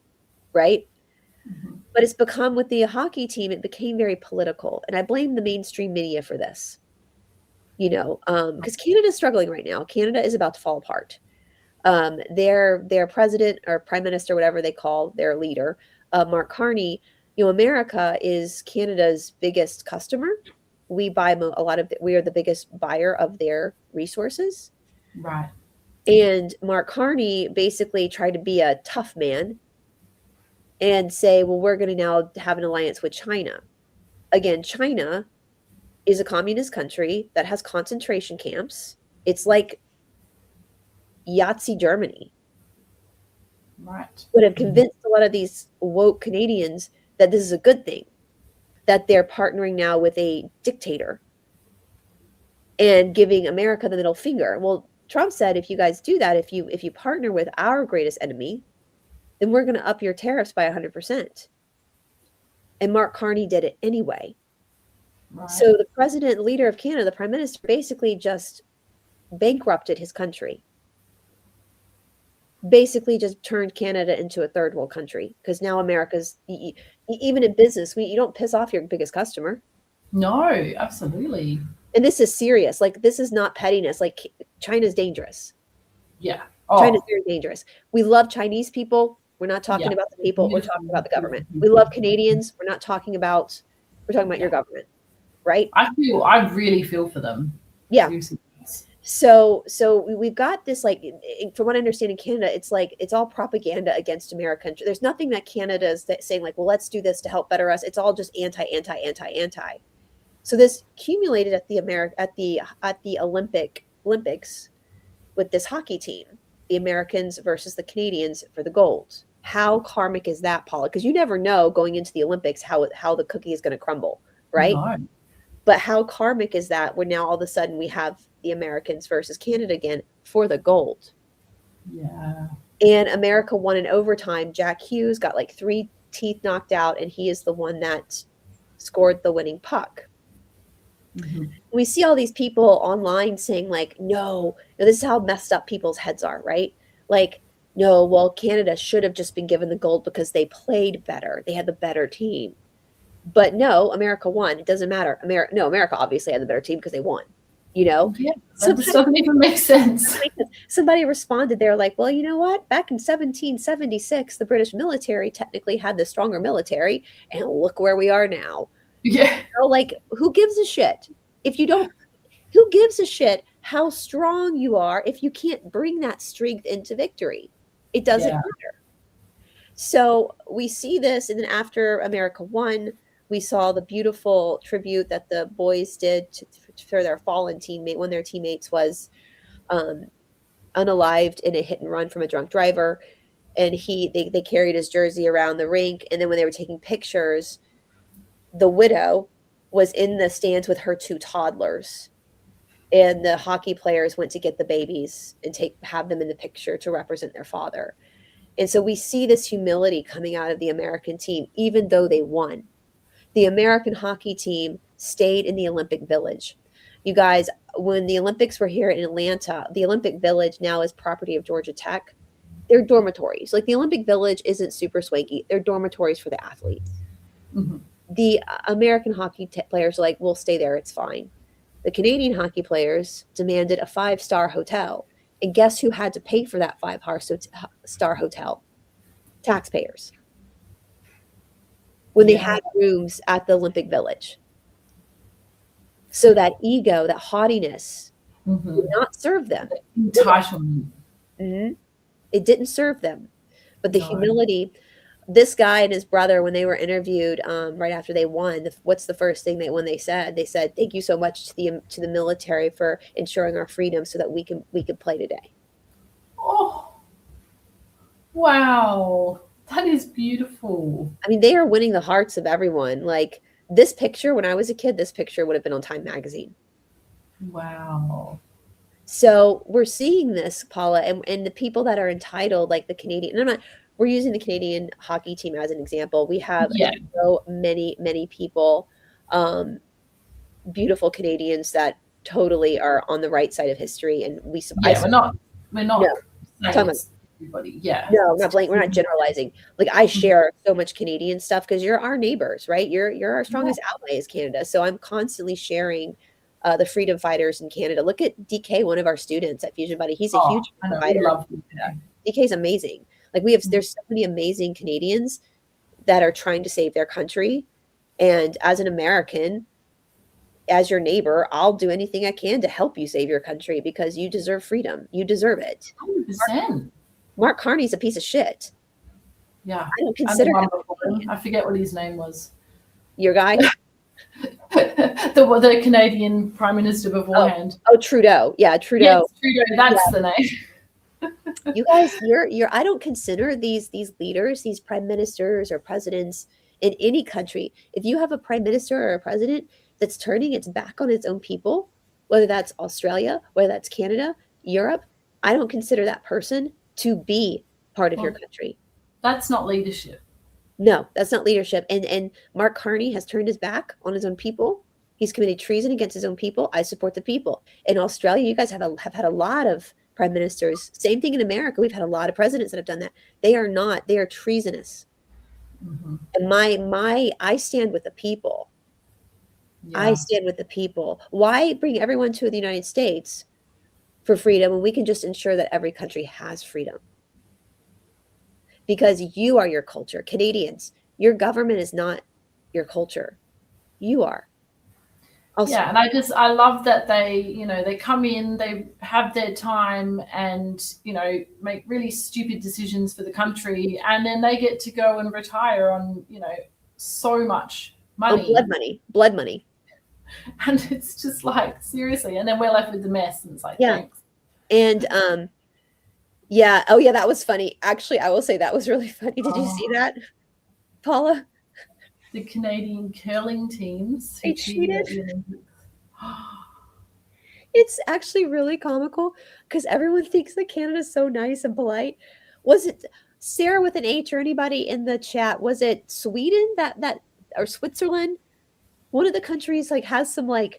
right? Mhm. But it's become with the hockey team, it became very political. And I blame the mainstream media for this, you know, because Canada's struggling right now. Canada is about to fall apart. Their president or prime minister, whatever they call their leader, Mark Carney, you know, America is Canada's biggest customer. We buy a lot of, we are the biggest buyer of their resources. Right. And Mark Carney basically tried to be a tough man and say, well, we're going to now have an alliance with China. Again, China is a communist country that has concentration camps. It's like Yahtzee Germany. Right. Would have convinced a lot of these woke Canadians that this is a good thing, that they're partnering now with a dictator and giving America the middle finger. Well, Trump said, if you guys do that, if you partner with our greatest enemy, then we're going to up your tariffs by 100%. And Mark Carney did it anyway. Right. So the president, leader of Canada, the prime minister, basically just bankrupted his country. Basically just turned Canada into a third world country, because now America's, even in business, you don't piss off your biggest customer. No, absolutely. And this is serious. Like, this is not pettiness. Like, China's dangerous. Yeah. China's Oh, very dangerous. We love Chinese people. We're not talking yeah. about the people. We're Beautiful, talking about the government. beautiful We love people. Canadians. We're talking about your Yeah. government, right? I really feel for them. Yeah. Seriously. So we've got this, like, from what I understand in Canada, it's like it's all propaganda against America. There's nothing that Canada is saying like, well, let's do this to help better us. It's all just anti. So this accumulated at the Olympics with this hockey team, the Americans versus the Canadians for the gold. How karmic is that, Paula? Because you never know going into the Olympics how the cookie is going to crumble, right? No. But how karmic is that when now all of a sudden we have the Americans versus Canada again for the gold? Yeah. And America won in overtime. Jack Hughes got like 3 teeth knocked out, and he is the one that scored the winning puck. Mm-hmm. We see all these people online saying like, no, this is how messed up people's heads are, right? Like, no, well, Canada should have just been given the gold because they played better. They had the better team. But no, America won. It doesn't matter. America obviously had the better team because they won, you know? Yeah. That just doesn't even make sense. Somebody responded, they're like, well, you know what? Back in 1776, the British military technically had the stronger military, and look where we are now. Yeah. You know, like, who gives a shit? If you don't, who gives a shit how strong you are if you can't bring that strength into victory? It doesn't matter. So we see this, and then after America won, we saw the beautiful tribute that the boys did for their fallen teammate when their teammates was unalived in a hit and run from a drunk driver, and they carried his jersey around the rink, and then when they were taking pictures, the widow was in the stands with her 2 toddlers, and the hockey players went to get the babies and have them in the picture to represent their father. And so we see this humility coming out of the American team, even though they won. The American hockey team stayed in the Olympic Village. You guys, when the Olympics were here in Atlanta, the Olympic Village now is property of Georgia Tech. They're dormitories. Like the Olympic Village isn't super swanky. They're dormitories for the athletes. Mm-hmm. The American hockey players are like, we'll stay there. It's fine. The Canadian hockey players demanded a 5-star hotel. And guess who had to pay for that 5-star hotel? Taxpayers. When they had rooms at the Olympic Village. So that ego, that haughtiness, did not serve them. Entitlement. Mm-hmm. It didn't serve them. But the humility, this guy and his brother, when they were interviewed right after they won, what's the first thing when they said? They said, "Thank you so much to the military for ensuring our freedom so that we can play today." Oh, wow. That is beautiful. I mean, they are winning the hearts of everyone. Like this picture, when I was a kid, this picture would have been on Time magazine. Wow. So we're seeing this, Paula, and the people that are entitled, like the Canadian, and we're using the Canadian hockey team as an example. We have so many people, beautiful Canadians that totally are on the right side of history. And we're not everybody. Yeah. No, we're not generalizing. Like I share so much Canadian stuff because you're our neighbors, right? You're our strongest ally is Canada. So I'm constantly sharing the freedom fighters in Canada. Look at DK, one of our students at Fusion Buddy. He's a huge fighter. DK's amazing. Like there's so many amazing Canadians that are trying to save their country. And as an American, as your neighbor, I'll do anything I can to help you save your country because you deserve freedom. You deserve it. 100%. Mark Carney's a piece of shit. Yeah. I don't consider him. I forget what his name was. Your guy? the Canadian Prime Minister beforehand. Oh, Trudeau. Yeah, Trudeau. Yes, Trudeau. That's the name. You guys, I don't consider these leaders, these prime ministers or presidents in any country. If you have a prime minister or a president that's turning its back on its own people, whether that's Australia, whether that's Canada, Europe, I don't consider that person to be part of your country. That's not leadership. No, that's not leadership. And Mark Carney has turned his back on his own people. He's committed treason against his own people. I support the people. In Australia, you guys have had a lot of prime ministers. Same thing in America. We've had a lot of presidents that have done that. They are treasonous. Mm-hmm. And I stand with the people. Yeah. I stand with the people. Why bring everyone to the United States for freedom when we can just ensure that every country has freedom? Because you are your culture. Canadians, your government is not your culture. You are. And I love that they come in, they have their time and, make really stupid decisions for the country. And then they get to go and retire on, so much money. Oh, blood money. And it's just like, seriously. And then we're left with the mess. And it's like, thanks. And, yeah. Oh, yeah. That was funny. Actually, I will say that was really funny. Did you see that, Paula? The Canadian curling teams. They cheated. It's actually really comical because everyone thinks that Canada's so nice and polite. Was it Sarah with an H or anybody in the chat? Was it Sweden that or Switzerland? One of the countries has some a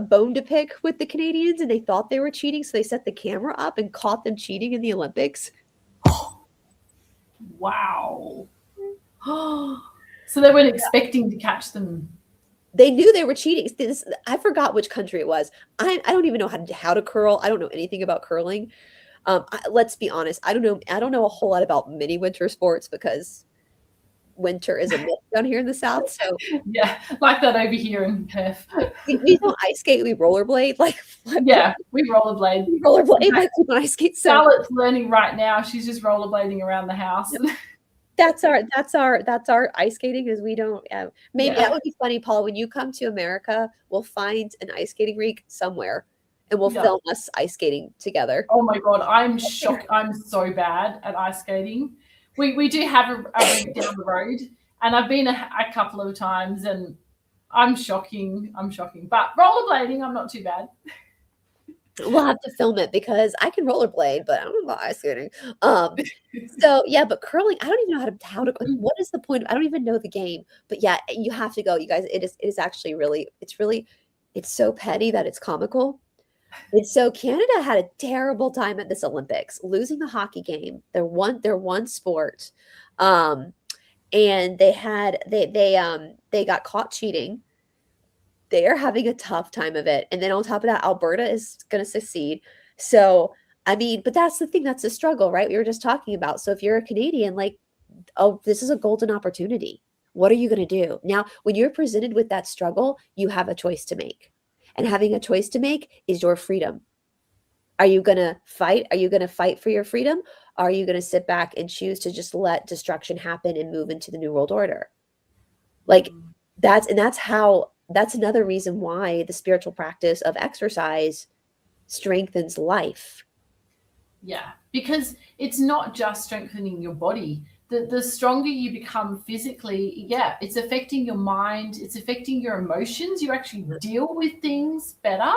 bone to pick with the Canadians, and they thought they were cheating, so they set the camera up and caught them cheating in the Olympics. Wow. So they weren't expecting to catch them. They knew they were cheating. I forgot which country it was. I don't even know how to curl. I don't know anything about curling. Let's be honest. I don't know a whole lot about mini winter sports because winter is a myth down here in the South. So yeah, like that over here in Perth. We don't ice skate. We rollerblade. We rollerblade. Like on ice skate. So Charlotte's learning right now. She's just rollerblading around the house. That's our ice skating is we don't maybe that would be funny, Paul. When you come to America, we'll find an ice skating rink somewhere and we'll film us ice skating together. Oh my God, I'm shocked. I'm so bad at ice skating. We do have a rink down the road, and I've been a couple of times, and I'm shocking. But rollerblading, I'm not too bad. We'll have to film it because I can rollerblade, but I don't know about ice skating. Um, so yeah, but curling, I don't even know how to what is the point? I don't even know the game. But yeah, you have to go, you guys. It is actually really it's so petty that it's comical. And so Canada had a terrible time at this Olympics, losing the hockey game, their one sport. Um, and they got caught cheating. They are having a tough time of it. And then on top of that, Alberta is going to succeed. So, I mean, but that's the thing, that's a struggle, right? We were just talking about. So if you're a Canadian, like, oh, this is a golden opportunity. What are you going to do? Now, when you're presented with that struggle, you have a choice to make. And having a choice to make is your freedom. Are you going to fight? Are you going to fight for your freedom? Or are you going to sit back and choose to just let destruction happen and move into the new world order? Like that's another reason why the spiritual practice of exercise strengthens life. Yeah, because it's not just strengthening your body. The stronger you become physically, yeah, it's affecting your mind, it's affecting your emotions. You actually deal with things better.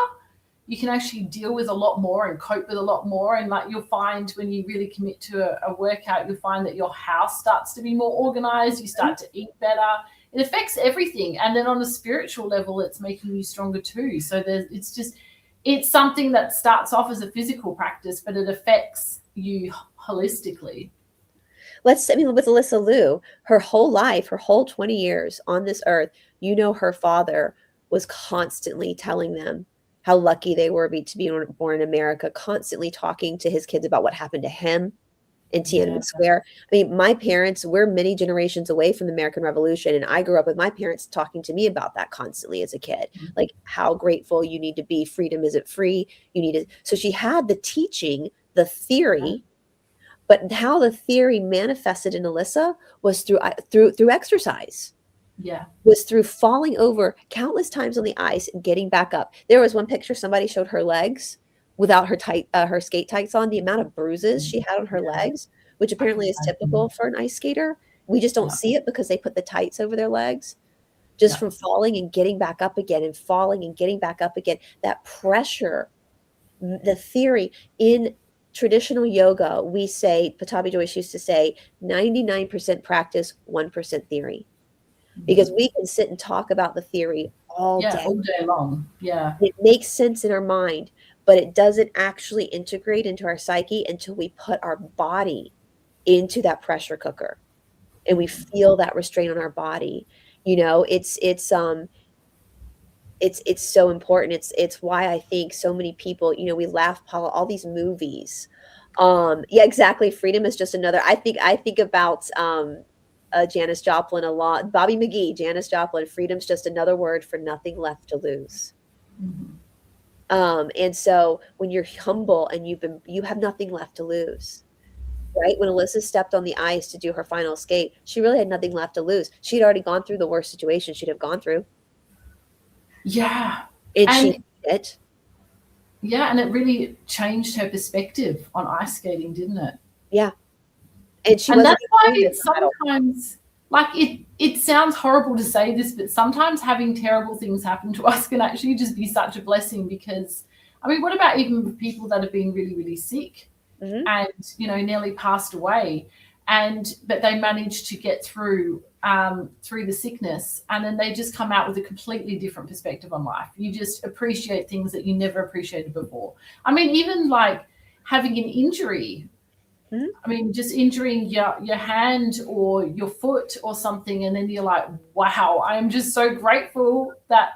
You can actually deal with a lot more and cope with a lot more. And like you'll find when you really commit to a workout, you'll find that your house starts to be more organized, you start to eat better. It affects everything. And then on a spiritual level, it's making you stronger too. So it's something that starts off as a physical practice, but it affects you holistically. With Alysa Liu, her whole life, her whole 20 years on this earth, her father was constantly telling them how lucky they were to be born in America, constantly talking to his kids about what happened to him in Yeah. Tiananmen Square. I mean, my parents, we're many generations away from the American Revolution, and I grew up with my parents talking to me about that constantly as a kid, like how grateful you need to be. Freedom isn't free. You need to. So she had the teaching, the theory, but how the theory manifested in Alysa was through exercise. Yeah. Was through falling over countless times on the ice and getting back up. There was one picture somebody showed her legs without her skate tights on, the amount of bruises she had on her legs, which I can apparently is imagine. typical for an ice skater. We just don't Yeah. see it because they put the tights over their legs. Just Yeah. from falling and getting back up again and falling and getting back up again. That pressure, the theory in traditional yoga, we say, Patabi Joyce used to say, 99% practice, 1% theory. Because we can sit and talk about the theory all Yeah, day. all day long. Yeah. It makes sense in our mind, but it doesn't actually integrate into our psyche until we put our body into that pressure cooker and we feel that restraint on our body. It's so important. It's why I think so many people, we laugh, Paula, all these movies. Yeah, exactly. Freedom is just another. I think about Janis Joplin a lot. Bobby McGee, Janis Joplin. Freedom's just another word for nothing left to lose. Mhm. And so when you're humble and you have nothing left to lose, right? When Alyssa stepped on the ice to do her final skate, she really had nothing left to lose. She'd already gone through the worst situation she'd have gone through, Yeah. and she And did it. yeah, and it really changed her perspective on ice skating, didn't it? Yeah, and she And wasn't that's why afraid of it's the medal. sometimes like it sounds horrible to say this, but sometimes having terrible things happen to us can actually just be such a blessing because I mean, what about even people that have been really, really sick Mhm. and nearly passed away, but they managed to get through the sickness, and then they just come out with a completely different perspective on life. You just appreciate things that you never appreciated before. I mean, even like having an injury. Mhm. I mean, just injuring your hand or your foot or something, and then you're like, wow, I am just so grateful that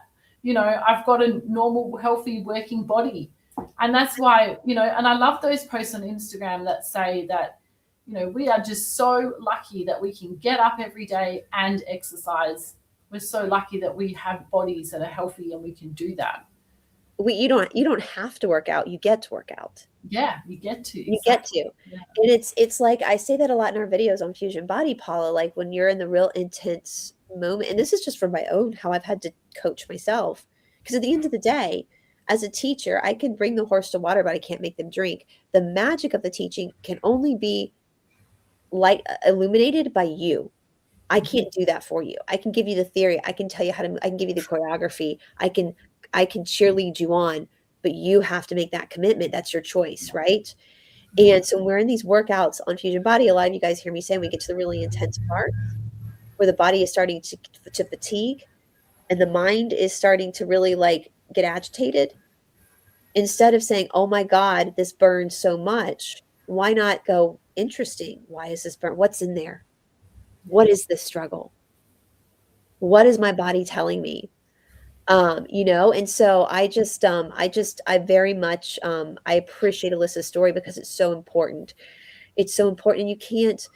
I've got a normal, healthy, working body. And that's why, and I love those posts on Instagram that say that, we are just so lucky that we can get up every day and exercise. We're so lucky that we have bodies that are healthy and we can do that. You don't have to work out. You get to work out. Yeah, you get to, You get exactly. to. Yeah. And it's like I say that a lot in our videos on Fusion Body, Paula, like when you're in the real intense moment, and this is just from my own how I've had to coach myself. Because at the end of the day, as a teacher, I can bring the horse to water, but I can't make them drink. The magic of the teaching can only be light illuminated by you. I can't do that for you. I can give you the theory. I can tell you I can give you the choreography. I can cheerlead you on, but you have to make that commitment. That's your choice, right? And so when we're in these workouts on Fusion Body, a lot of you guys hear me saying we get to the really intense part where the body is starting to fatigue and the mind is starting to really like get agitated. Instead of saying, oh my God, this burns so much, why not go, interesting? Why is this burn? What's in there? What is this struggle? What is my body telling me? And so I very much, I appreciate Alyssa's story because it's so important. It's so important. And you can't,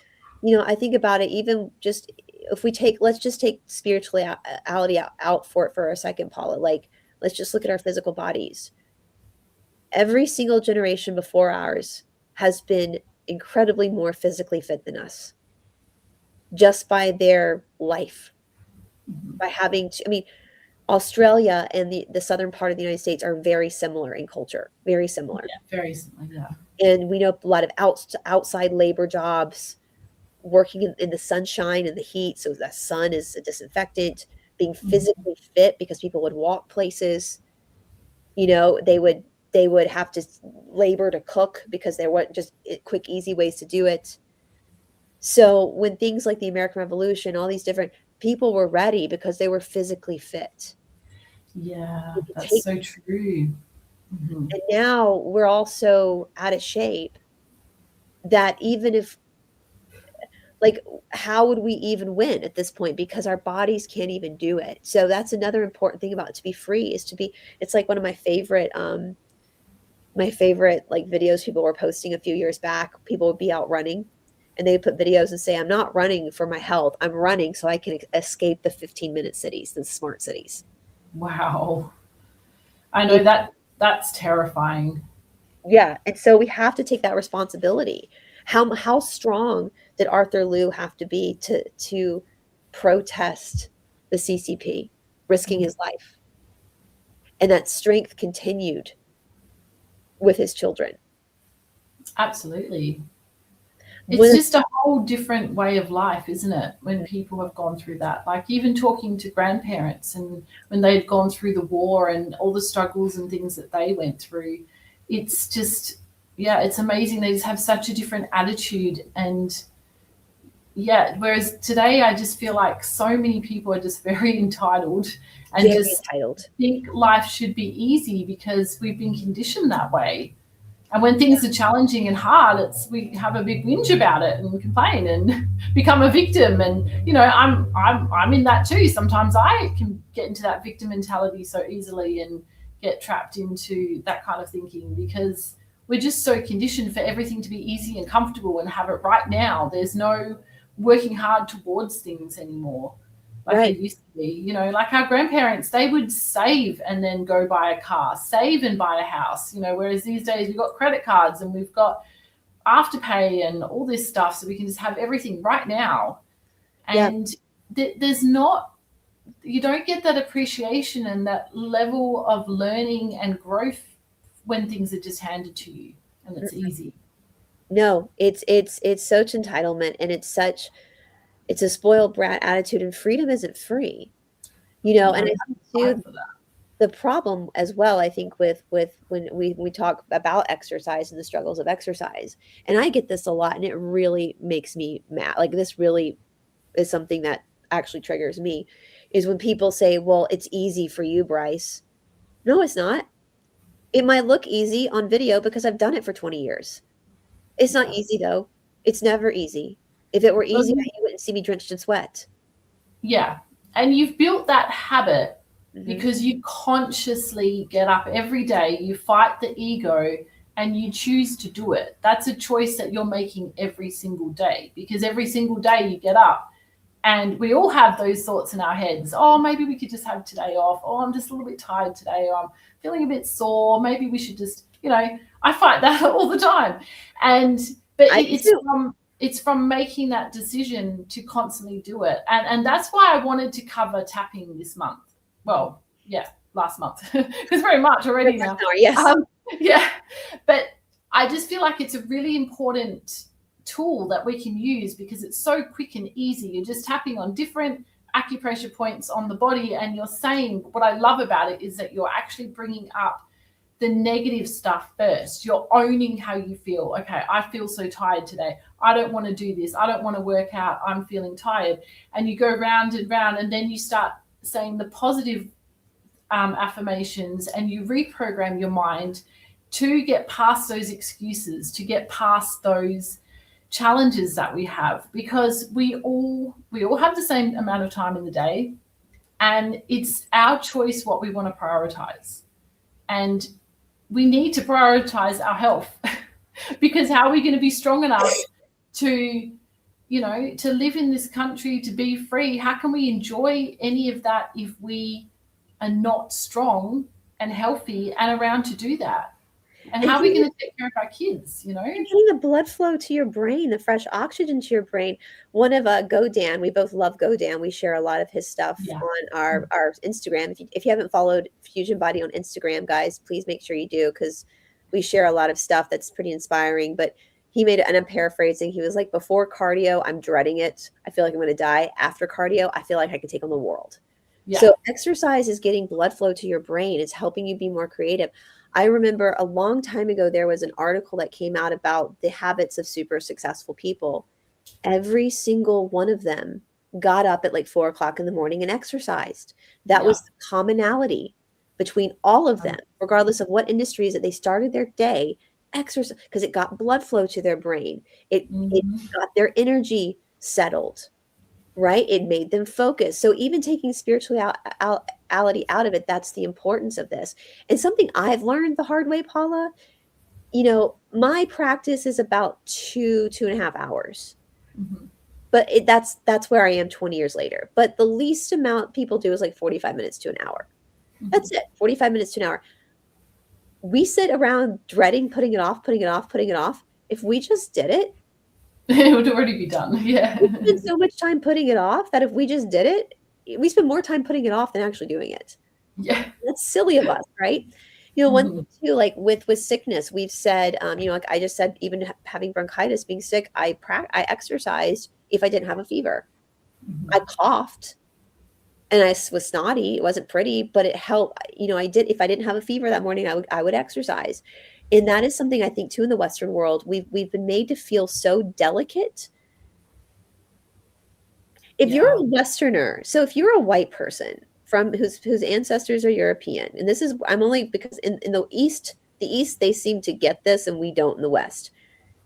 I think about it, even just if let's just take spirituality out for it for a second, Paula. Like, let's just look at our physical bodies. Every single generation before ours has been incredibly more physically fit than us just by their life, by having to, I mean, Australia and the southern part of the United States are very similar in culture, very similar. Yeah, very similar, yeah. And we know a lot of outside labor jobs, working in the sunshine and the heat. So the sun is a disinfectant, being physically fit because people would walk places. They would have to labor to cook because there weren't just quick, easy ways to do it. So when things like the American Revolution, all these different people were ready because they were physically fit. Yeah, that's so true. Mm-hmm. And now we're all so out of shape that even if, like, how would we even win at this point? Because our bodies can't even do it. So that's another important thing about it, to be free is to be, it's like one of my favorite like videos people were posting a few years back. People would be out running and they would put videos and say, I'm not running for my health. I'm running so I can escape the 15-minute cities, the smart cities. Wow. I know that's terrifying. Yeah. And so we have to take that responsibility. How strong did Arthur Liu have to be to protest the CCP, risking his life? And that strength continued with his children. Absolutely. It's just a whole different way of life, isn't it? When people have gone through that, like even talking to grandparents and when they'd gone through the war and all the struggles and things that they went through, it's just, yeah, it's amazing. They just have such a different attitude. And yeah, whereas today I just feel like so many people are just very entitled and think life should be easy because we've been conditioned that way. And when things are challenging and hard, we have a big whinge about it and complain and become a victim. And I'm in that too. Sometimes I can get into that victim mentality so easily and get trapped into that kind of thinking because we're just so conditioned for everything to be easy and comfortable and have it right now. There's no working hard towards things anymore. Like it used to be, like our grandparents, they would save and then go buy a car, save and buy a house, whereas these days we've got credit cards and we've got Afterpay and all this stuff. So we can just have everything right now. And there's not, you don't get that appreciation and that level of learning and growth when things are just handed to you and it's easy. No, it's such entitlement and it's a spoiled brat attitude, and freedom isn't free, and I think too, the problem as well, I think with when we talk about exercise and the struggles of exercise, and I get this a lot and it really makes me mad. Like this really is something that actually triggers me, is when people say, well, it's easy for you, Bryce. No, it's not. It might look easy on video because I've done it for 20 years. It's not easy though. It's never easy. If it were easy, you wouldn't see me drenched in sweat. Yeah. And you've built that habit because you consciously get up every day, you fight the ego and you choose to do it. That's a choice that you're making every single day because every single day you get up and we all have those thoughts in our heads. Oh, maybe we could just have today off. Oh, I'm just a little bit tired today. Or I'm feeling a bit sore. Maybe we should just, I fight that all the time. But it's from making that decision to constantly do it. And that's why I wanted to cover tapping this month. Well, yeah, last month. It's very much already now. Yes. Yeah. But I just feel like it's a really important tool that we can use because it's so quick and easy. You're just tapping on different acupressure points on the body and you're saying, what I love about it is that you're actually bringing up the negative stuff first. You're owning how you feel. Okay, I feel so tired today. I don't want to do this. I don't want to work out. I'm feeling tired. And you go round and round, and then you start saying the positive affirmations, and you reprogram your mind to get past those excuses, to get past those challenges that we have, because we all have the same amount of time in the day, and it's our choice what we want to prioritize. And we need to prioritize our health because how are we going to be strong enough to, to live in this country, to be free? How can we enjoy any of that if we are not strong and healthy and around to do that? And how are we going to take care of our kids, And getting the blood flow to your brain, the fresh oxygen to your brain. One of Godan, we both love Godan. We share a lot of his stuff on our Instagram. If you haven't followed Fusion Body on Instagram, guys, please make sure you do, because we share a lot of stuff that's pretty inspiring. But he made it, and I'm paraphrasing, he was like, before cardio, I'm dreading it. I feel like I'm going to die. After cardio, I feel like I could take on the world. Yeah. So exercise is getting blood flow to your brain. It's helping you be more creative. I remember a long time ago, there was an article that came out about the habits of super successful people. Every single one of them got up at like 4 o'clock in the morning and exercised. That was the commonality between all of them, regardless of what industries that they started their day, exercise, because it got blood flow to their brain. It got their energy settled, right? It made them focus. So even taking spirituality out of it, that's the importance of this. And something I've learned the hard way, Paula, my practice is about 2.5 hours. But that's where I am 20 years later. But the least amount people do is like 45 minutes to an hour. That's it. 45 minutes to an hour. We sit around dreading putting it off. If we just did it, it would already be done. Yeah. We spend so much time putting it off that if we just did it, we spend more time putting it off than actually doing it. Yeah. That's silly of us, right? One thing too, like with sickness, we've said, like I just said, even having bronchitis, being sick, I exercised if I didn't have a fever. I coughed and I was snotty. It wasn't pretty, but it helped. I did. If I didn't have a fever that morning, I would exercise. And that is something I think too in the Western world, we've been made to feel so delicate. If you're a Westerner, so if you're a white person from whose ancestors are European, and this is, I'm only because in the East, they seem to get this and we don't in the West.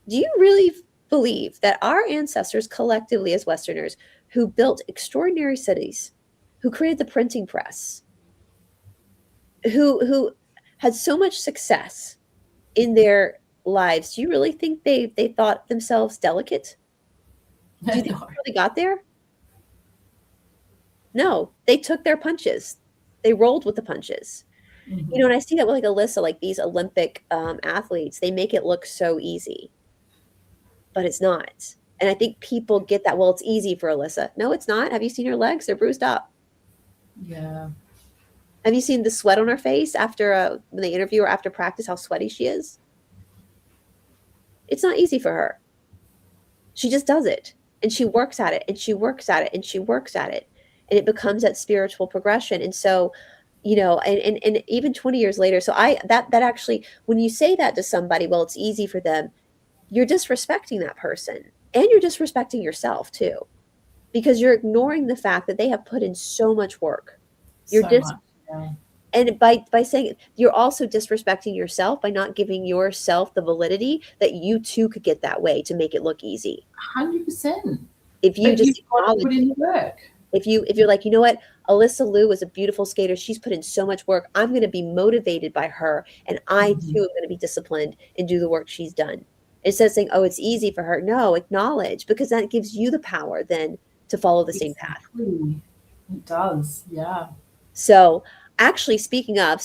Do you really believe that our ancestors collectively as Westerners who built extraordinary cities, who created the printing press, who had so much success in their lives, do you really think they thought themselves delicate? Do you think they really got there? No, they took their punches. They rolled with the punches. And I see that with like Alysa, like these Olympic athletes, they make it look so easy, but it's not. And I think people get that. Well, it's easy for Alysa. No, it's not. Have you seen her legs? They're bruised up. Yeah. Have you seen the sweat on her face after when they interview her after practice, how sweaty she is? It's not easy for her. She just does it. And she works at it, and she works at it, and she works at it. And it becomes that spiritual progression. And so, and even 20 years later, so that actually, when you say that to somebody, well, it's easy for them, you're disrespecting that person. And you're disrespecting yourself too, because you're ignoring the fact that they have put in so much work. And by saying it, you're also disrespecting yourself by not giving yourself the validity that you too could get that way to make it look easy. 100%. If you just put in the work. If you're like, you know what, Alysa Liu was a beautiful skater. She's put in so much work. I'm going to be motivated by her, and I too am going to be disciplined and do the work she's done. Instead of saying, oh, it's easy for her. No, acknowledge, because that gives you the power then to follow the same path. It does, yeah. So actually, speaking of,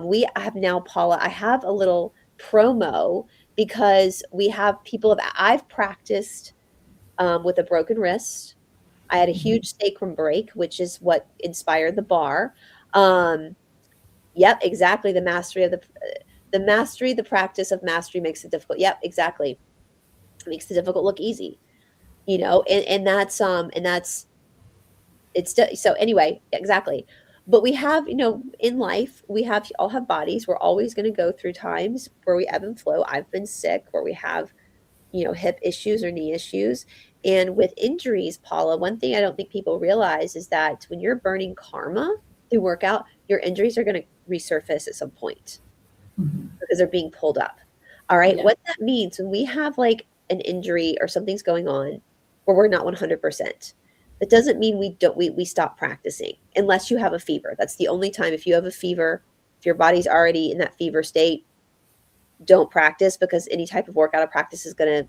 we have now, Paula, I have a little promo because we have I've practiced with a broken wrist. I had a huge sacrum break, which is what inspired the bar. Yep, exactly. The practice of mastery makes it difficult. Yep, exactly. It makes the difficult look easy, and that's so anyway, exactly. But we have, in life, all have bodies. We're always going to go through times where we ebb and flow. I've been sick, where we have, hip issues or knee issues. And with injuries, Paula, one thing I don't think people realize is that when you're burning karma through workout, your injuries are going to resurface at some point because they're being pulled up. All right. Yeah. What that means when we have like an injury or something's going on where we're not 100%, that doesn't mean we stop practicing unless you have a fever. That's the only time. If you have a fever, if your body's already in that fever state, don't practice, because any type of workout or practice is going to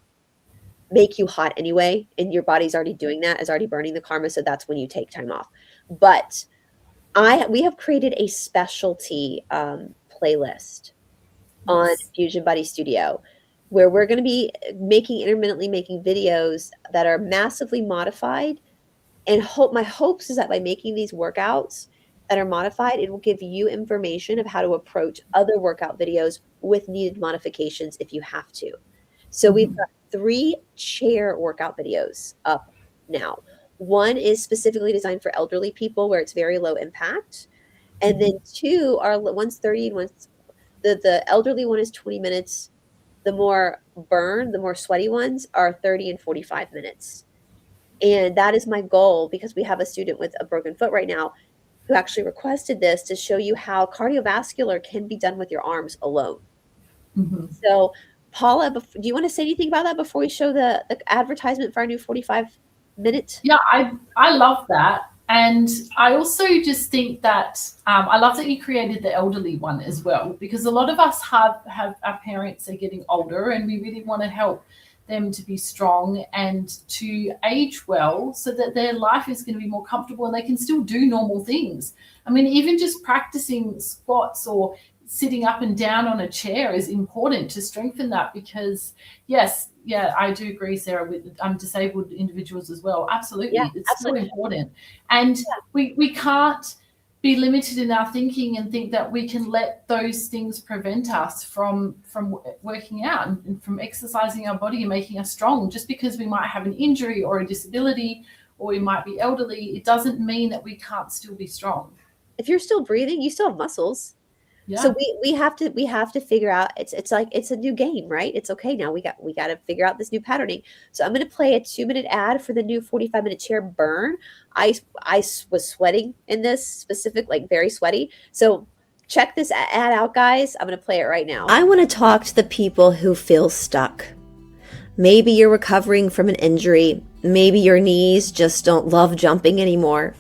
make you hot anyway, and your body's already doing that, is already burning the karma. So that's when you take time off. But we have created a specialty playlist on Fusion Body Studio, where we're going to be intermittently making videos that are massively modified. And my hopes is that by making these workouts that are modified, it will give you information of how to approach other workout videos with needed modifications if you have to. So we've got 3 chair workout videos up now. One is specifically designed for elderly people, where it's very low impact. And then 2 are, one's 30 and one's the elderly one is 20 minutes. The more sweaty ones are 30 and 45 minutes. And that is my goal, because we have a student with a broken foot right now who actually requested this, to show you how cardiovascular can be done with your arms alone. So, Paula, do you want to say anything about that before we show the advertisement for our new 45-minute? Yeah, I love that. And I also just think that I love that you created the elderly one as well, because a lot of us have our parents are getting older, and we really want to help them to be strong and to age well, so that their life is going to be more comfortable and they can still do normal things. I mean, even just practicing squats or sitting up and down on a chair is important to strengthen that, because I do agree, Sarah, with disabled individuals as well. Absolutely. It's so important. And we can't be limited in our thinking and think that we can let those things prevent us from working out and from exercising our body and making us strong. Just because we might have an injury or a disability, or we might be elderly, it doesn't mean that we can't still be strong. If you're still breathing, you still have muscles. Yeah. So we have to figure out, it's like, it's a new game, right? It's okay now. We got to figure out this new patterning. So I'm going to play a 2-minute ad for the new 45-minute chair burn. I was sweating in this specific, like very sweaty. So check this ad out, guys. I'm going to play it right now. I want to talk to the people who feel stuck. Maybe you're recovering from an injury. Maybe your knees just don't love jumping anymore.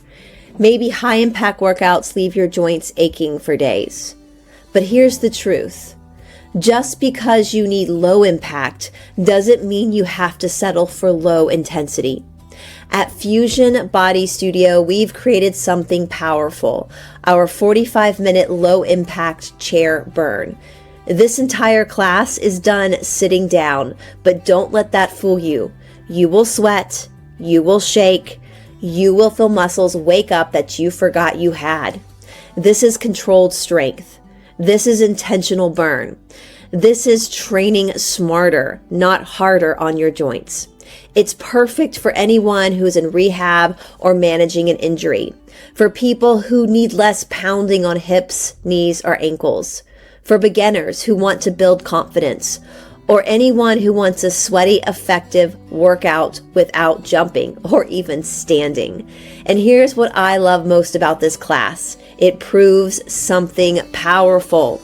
Maybe high impact workouts leave your joints aching for days. But here's the truth. Just because you need low impact doesn't mean you have to settle for low intensity. At Fusion Body Studio, we've created something powerful, our 45-minute low impact chair burn. This entire class is done sitting down, but don't let that fool you. You will sweat, you will shake, you will feel muscles wake up that you forgot you had. This is controlled strength. This is intentional burn. This is training smarter, not harder on your joints. It's perfect for anyone who's in rehab or managing an injury, for people who need less pounding on hips, knees, or ankles, for beginners who want to build confidence, or anyone who wants a sweaty, effective workout without jumping or even standing. And here's what I love most about this class. It proves something powerful.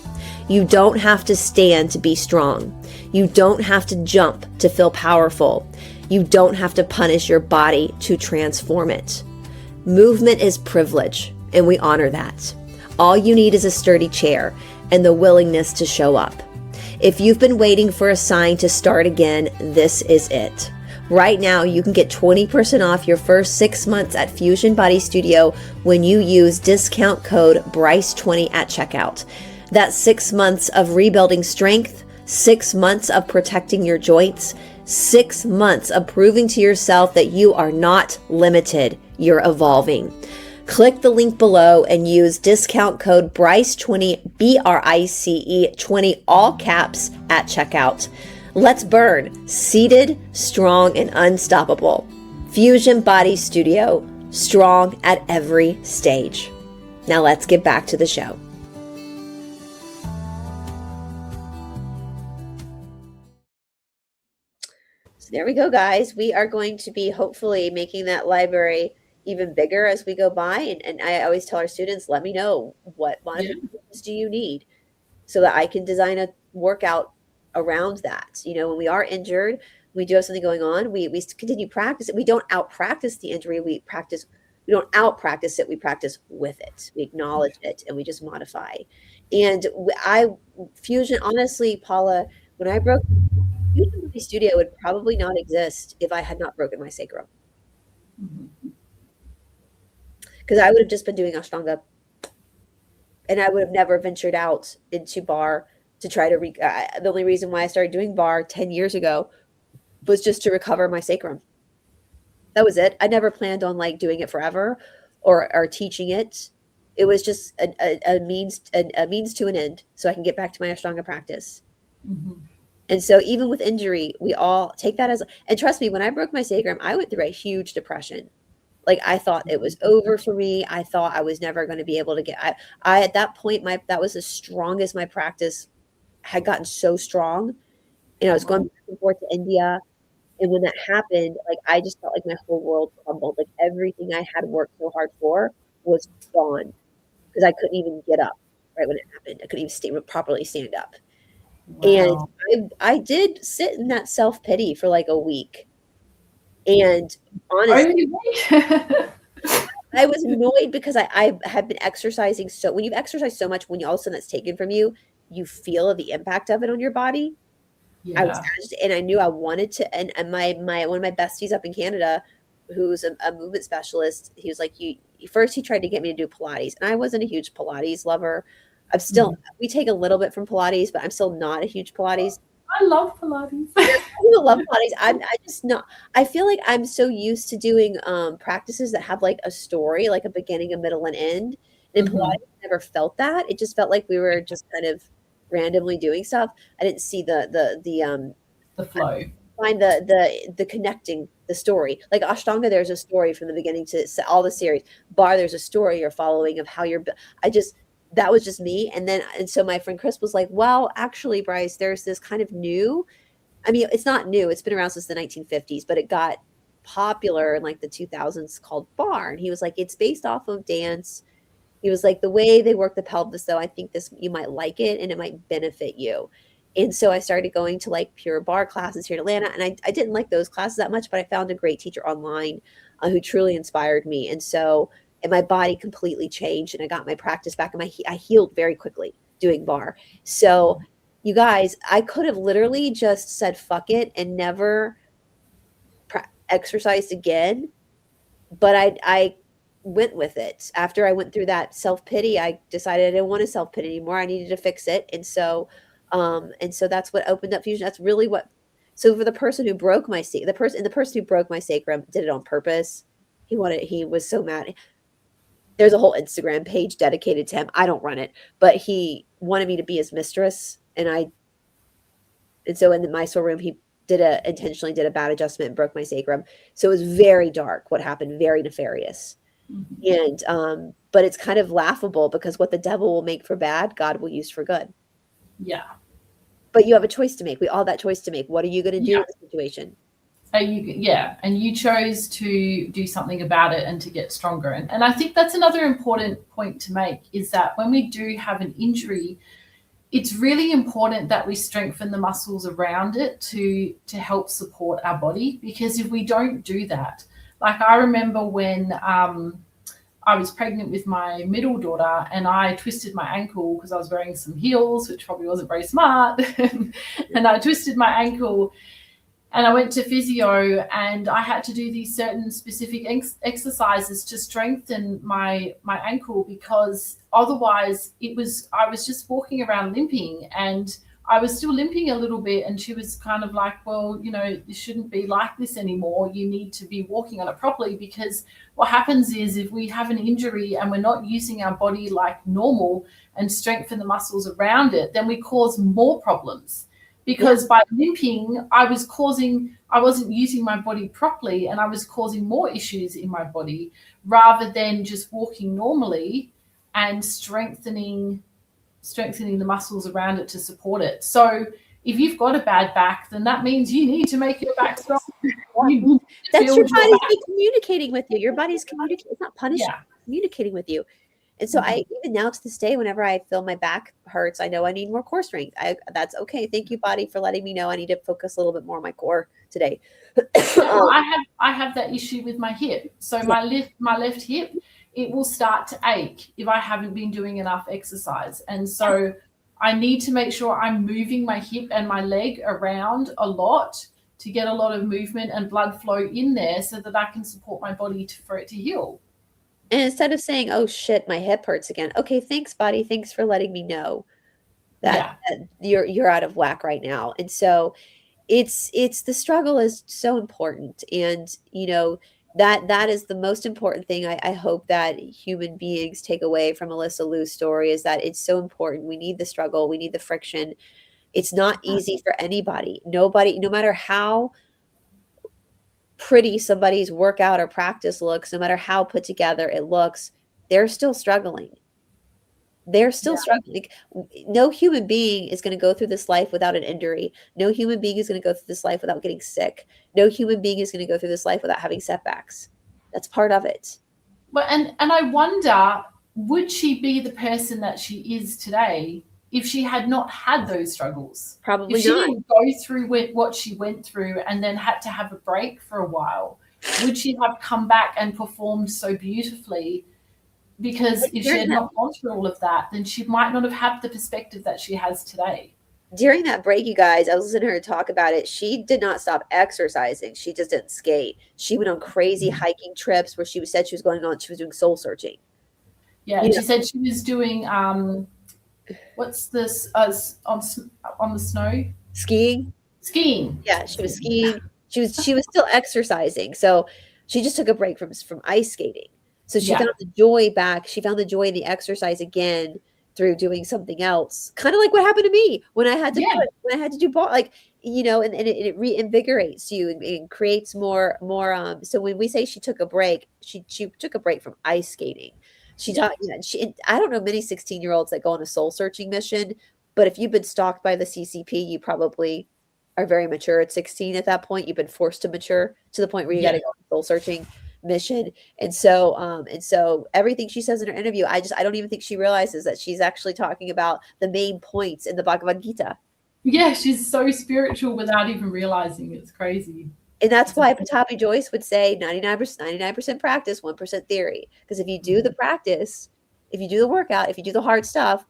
You don't have to stand to be strong. You don't have to jump to feel powerful. You don't have to punish your body to transform it. Movement is privilege, and we honor that. All you need is a sturdy chair and the willingness to show up. If you've been waiting for a sign to start again, this is it. Right now, you can get 20% off your first 6 months at Fusion Body Studio when you use discount code BRYCE20 at checkout. That's 6 months of rebuilding strength, 6 months of protecting your joints, 6 months of proving to yourself that you are not limited, you're evolving. Click the link below and use discount code BRYCE20, BRICE 20, all caps at checkout. Let's burn, seated, strong, and unstoppable. Fusion Body Studio, strong at every stage. Now let's get back to the show. So there we go, guys. We are going to be hopefully making that library even bigger as we go by. And I always tell our students, let me know what modifications do you need so that I can design a workout around that. You know, when we are injured, we do have something going on, we continue practice it. We don't out practice the injury. We don't out practice it. We practice with it. We acknowledge it and we just modify. And fusion, honestly, Paula, when I broke Fusion Body Studio would probably not exist if I had not broken my sacrum. Because I would have just been doing Ashtanga and I would have never ventured out into bar to try to the only reason why I started doing bar 10 years ago was just to recover my sacrum. That was it. I never planned on like doing it forever or teaching it. It was just a means to an end so I can get back to my Ashtanga practice. Mm-hmm. And so even with injury, we all take that as, and trust me, when I broke my sacrum, I went through a huge depression. Like I thought it was over for me. I thought I was never going to be able to get, I at that point, that was the strongest my practice had gotten, so strong. And I was going back and forth to India. And when that happened, like I just felt like my whole world crumbled. Like everything I had worked so hard for was gone because I couldn't even get up right when it happened. I couldn't even properly stand up. Wow. And I did sit in that self-pity for like a week. And honestly, I was annoyed because I had been exercising. So when you've exercised so much, when all of a sudden that's taken from you, you feel the impact of it on your body. Yeah. I was agitated, and I knew I wanted to. And my one of my besties up in Canada, who's a movement specialist, he was like, first he tried to get me to do Pilates, and I wasn't a huge Pilates lover. I'm still, we take a little bit from Pilates, but I'm still not a huge Pilates. I love Pilates. I love Pilates. I just not, I feel like I'm so used to doing practices that have like a story, like a beginning, a middle, and end. And Pilates, I never felt that. It just felt like we were just kind of randomly doing stuff. I didn't see the flow. Find the connecting the story. Like Ashtanga, there's a story from the beginning to all the series. Bar, there's a story you're following of how you're. That was just me. And so my friend Chris was like, well, actually, Bryce, there's this kind of new, I mean, it's not new. It's been around since the 1950s, but it got popular in like the 2000s called bar. And he was like, it's based off of dance. He was like, the way they work the pelvis, though, I think you might like it and it might benefit you. And so I started going to like pure bar classes here in Atlanta. And I didn't like those classes that much, but I found a great teacher online who truly inspired me. And my body completely changed and I got my practice back and I healed very quickly doing bar. So you guys, I could have literally just said, fuck it and never exercised again. But I went with it. After I went through that self-pity, I decided I didn't want to self-pity anymore. I needed to fix it. And so that's what opened up fusion. That's really so for the person who broke my the person who broke my sacrum did it on purpose. He was so mad. There's a whole Instagram page dedicated to him. I don't run it, but he wanted me to be his mistress. And so in my storeroom, he intentionally did a bad adjustment and broke my sacrum. So it was very dark what happened, very nefarious. Mm-hmm. And but it's kind of laughable because what the devil will make for bad, God will use for good. Yeah. But you have a choice to make. We all have that choice to make. What are you going to do in this situation? And you chose to do something about it and to get stronger. And I think that's another important point to make is that when we do have an injury, it's really important that we strengthen the muscles around it to help support our body. Because if we don't do that, like I remember when I was pregnant with my middle daughter and I twisted my ankle because I was wearing some heels, which probably wasn't very smart. And I twisted my ankle and I went to physio and I had to do these certain specific exercises to strengthen my ankle because otherwise I was just walking around limping and I was still limping a little bit. And she was kind of like, well, you shouldn't be like this anymore. You need to be walking on it properly, because what happens is if we have an injury and we're not using our body like normal and strengthen the muscles around it, then we cause more problems. Because by limping, I wasn't using my body properly and I was causing more issues in my body rather than just walking normally. and strengthening the muscles around it to support it. So if you've got a bad back, then that means you need to make your back strong. That's your body's communicating with you. Your body's communicating. It's not punishing. Yeah. It's communicating with you. And so I even now to this day, whenever I feel my back hurts, I know I need more core strength. That's okay. Thank you, body, for letting me know I need to focus a little bit more on my core today. Well, I have that issue with my hip. So my left hip, it will start to ache if I haven't been doing enough exercise. And so I need to make sure I'm moving my hip and my leg around a lot to get a lot of movement and blood flow in there so that I can support my body for it to heal. And instead of saying, "Oh shit, my hip hurts again," okay, thanks, body. Thanks for letting me know that you're out of whack right now. And so it's the struggle is so important, and that is the most important thing I hope that human beings take away from Alysa Liu's story, is that it's so important. We need the struggle, we need the friction. It's not easy for anybody. Nobody, no matter how pretty somebody's workout or practice looks, no matter how put together it looks, they're still struggling. They're still struggling. No human being is going to go through this life without an injury. No human being is going to go through this life without getting sick. No human being is going to go through this life without having setbacks. That's part of it. Well, and I wonder, would she be the person that she is today if she had not had those struggles? Probably if she not. didn't go through what she went through and then had to have a break for a while, would she have come back and performed so beautifully? Because if she had not gone through all of that, then she might not have had the perspective that she has today. During that break, you guys, I was listening to her talk about it. She did not stop exercising. She just didn't skate. She went on crazy hiking trips where she said she was doing soul searching. Yeah, she said she was doing what's this on the snow? Skiing. Yeah, she was skiing. She was still exercising. So she just took a break from ice skating. So she found the joy back. She found the joy in the exercise again through doing something else. Kind of like what happened to me when I had to do ball, and it reinvigorates you and creates more. So when we say she took a break, she took a break from ice skating. She taught, I don't know many 16-year-olds that go on a soul searching mission, but if you've been stalked by the CCP, you probably are very mature at 16 at that point. You've been forced to mature to the point where you got to go on a soul searching mission. And so everything she says in her interview, I don't even think she realizes that she's actually talking about the main points in the Bhagavad Gita. Yeah, she's so spiritual without even realizing. It's crazy. And that's why Pattabhi Jois would say 99% practice, 1% theory. Because if you do the practice, if you do the workout, if you do the hard stuff,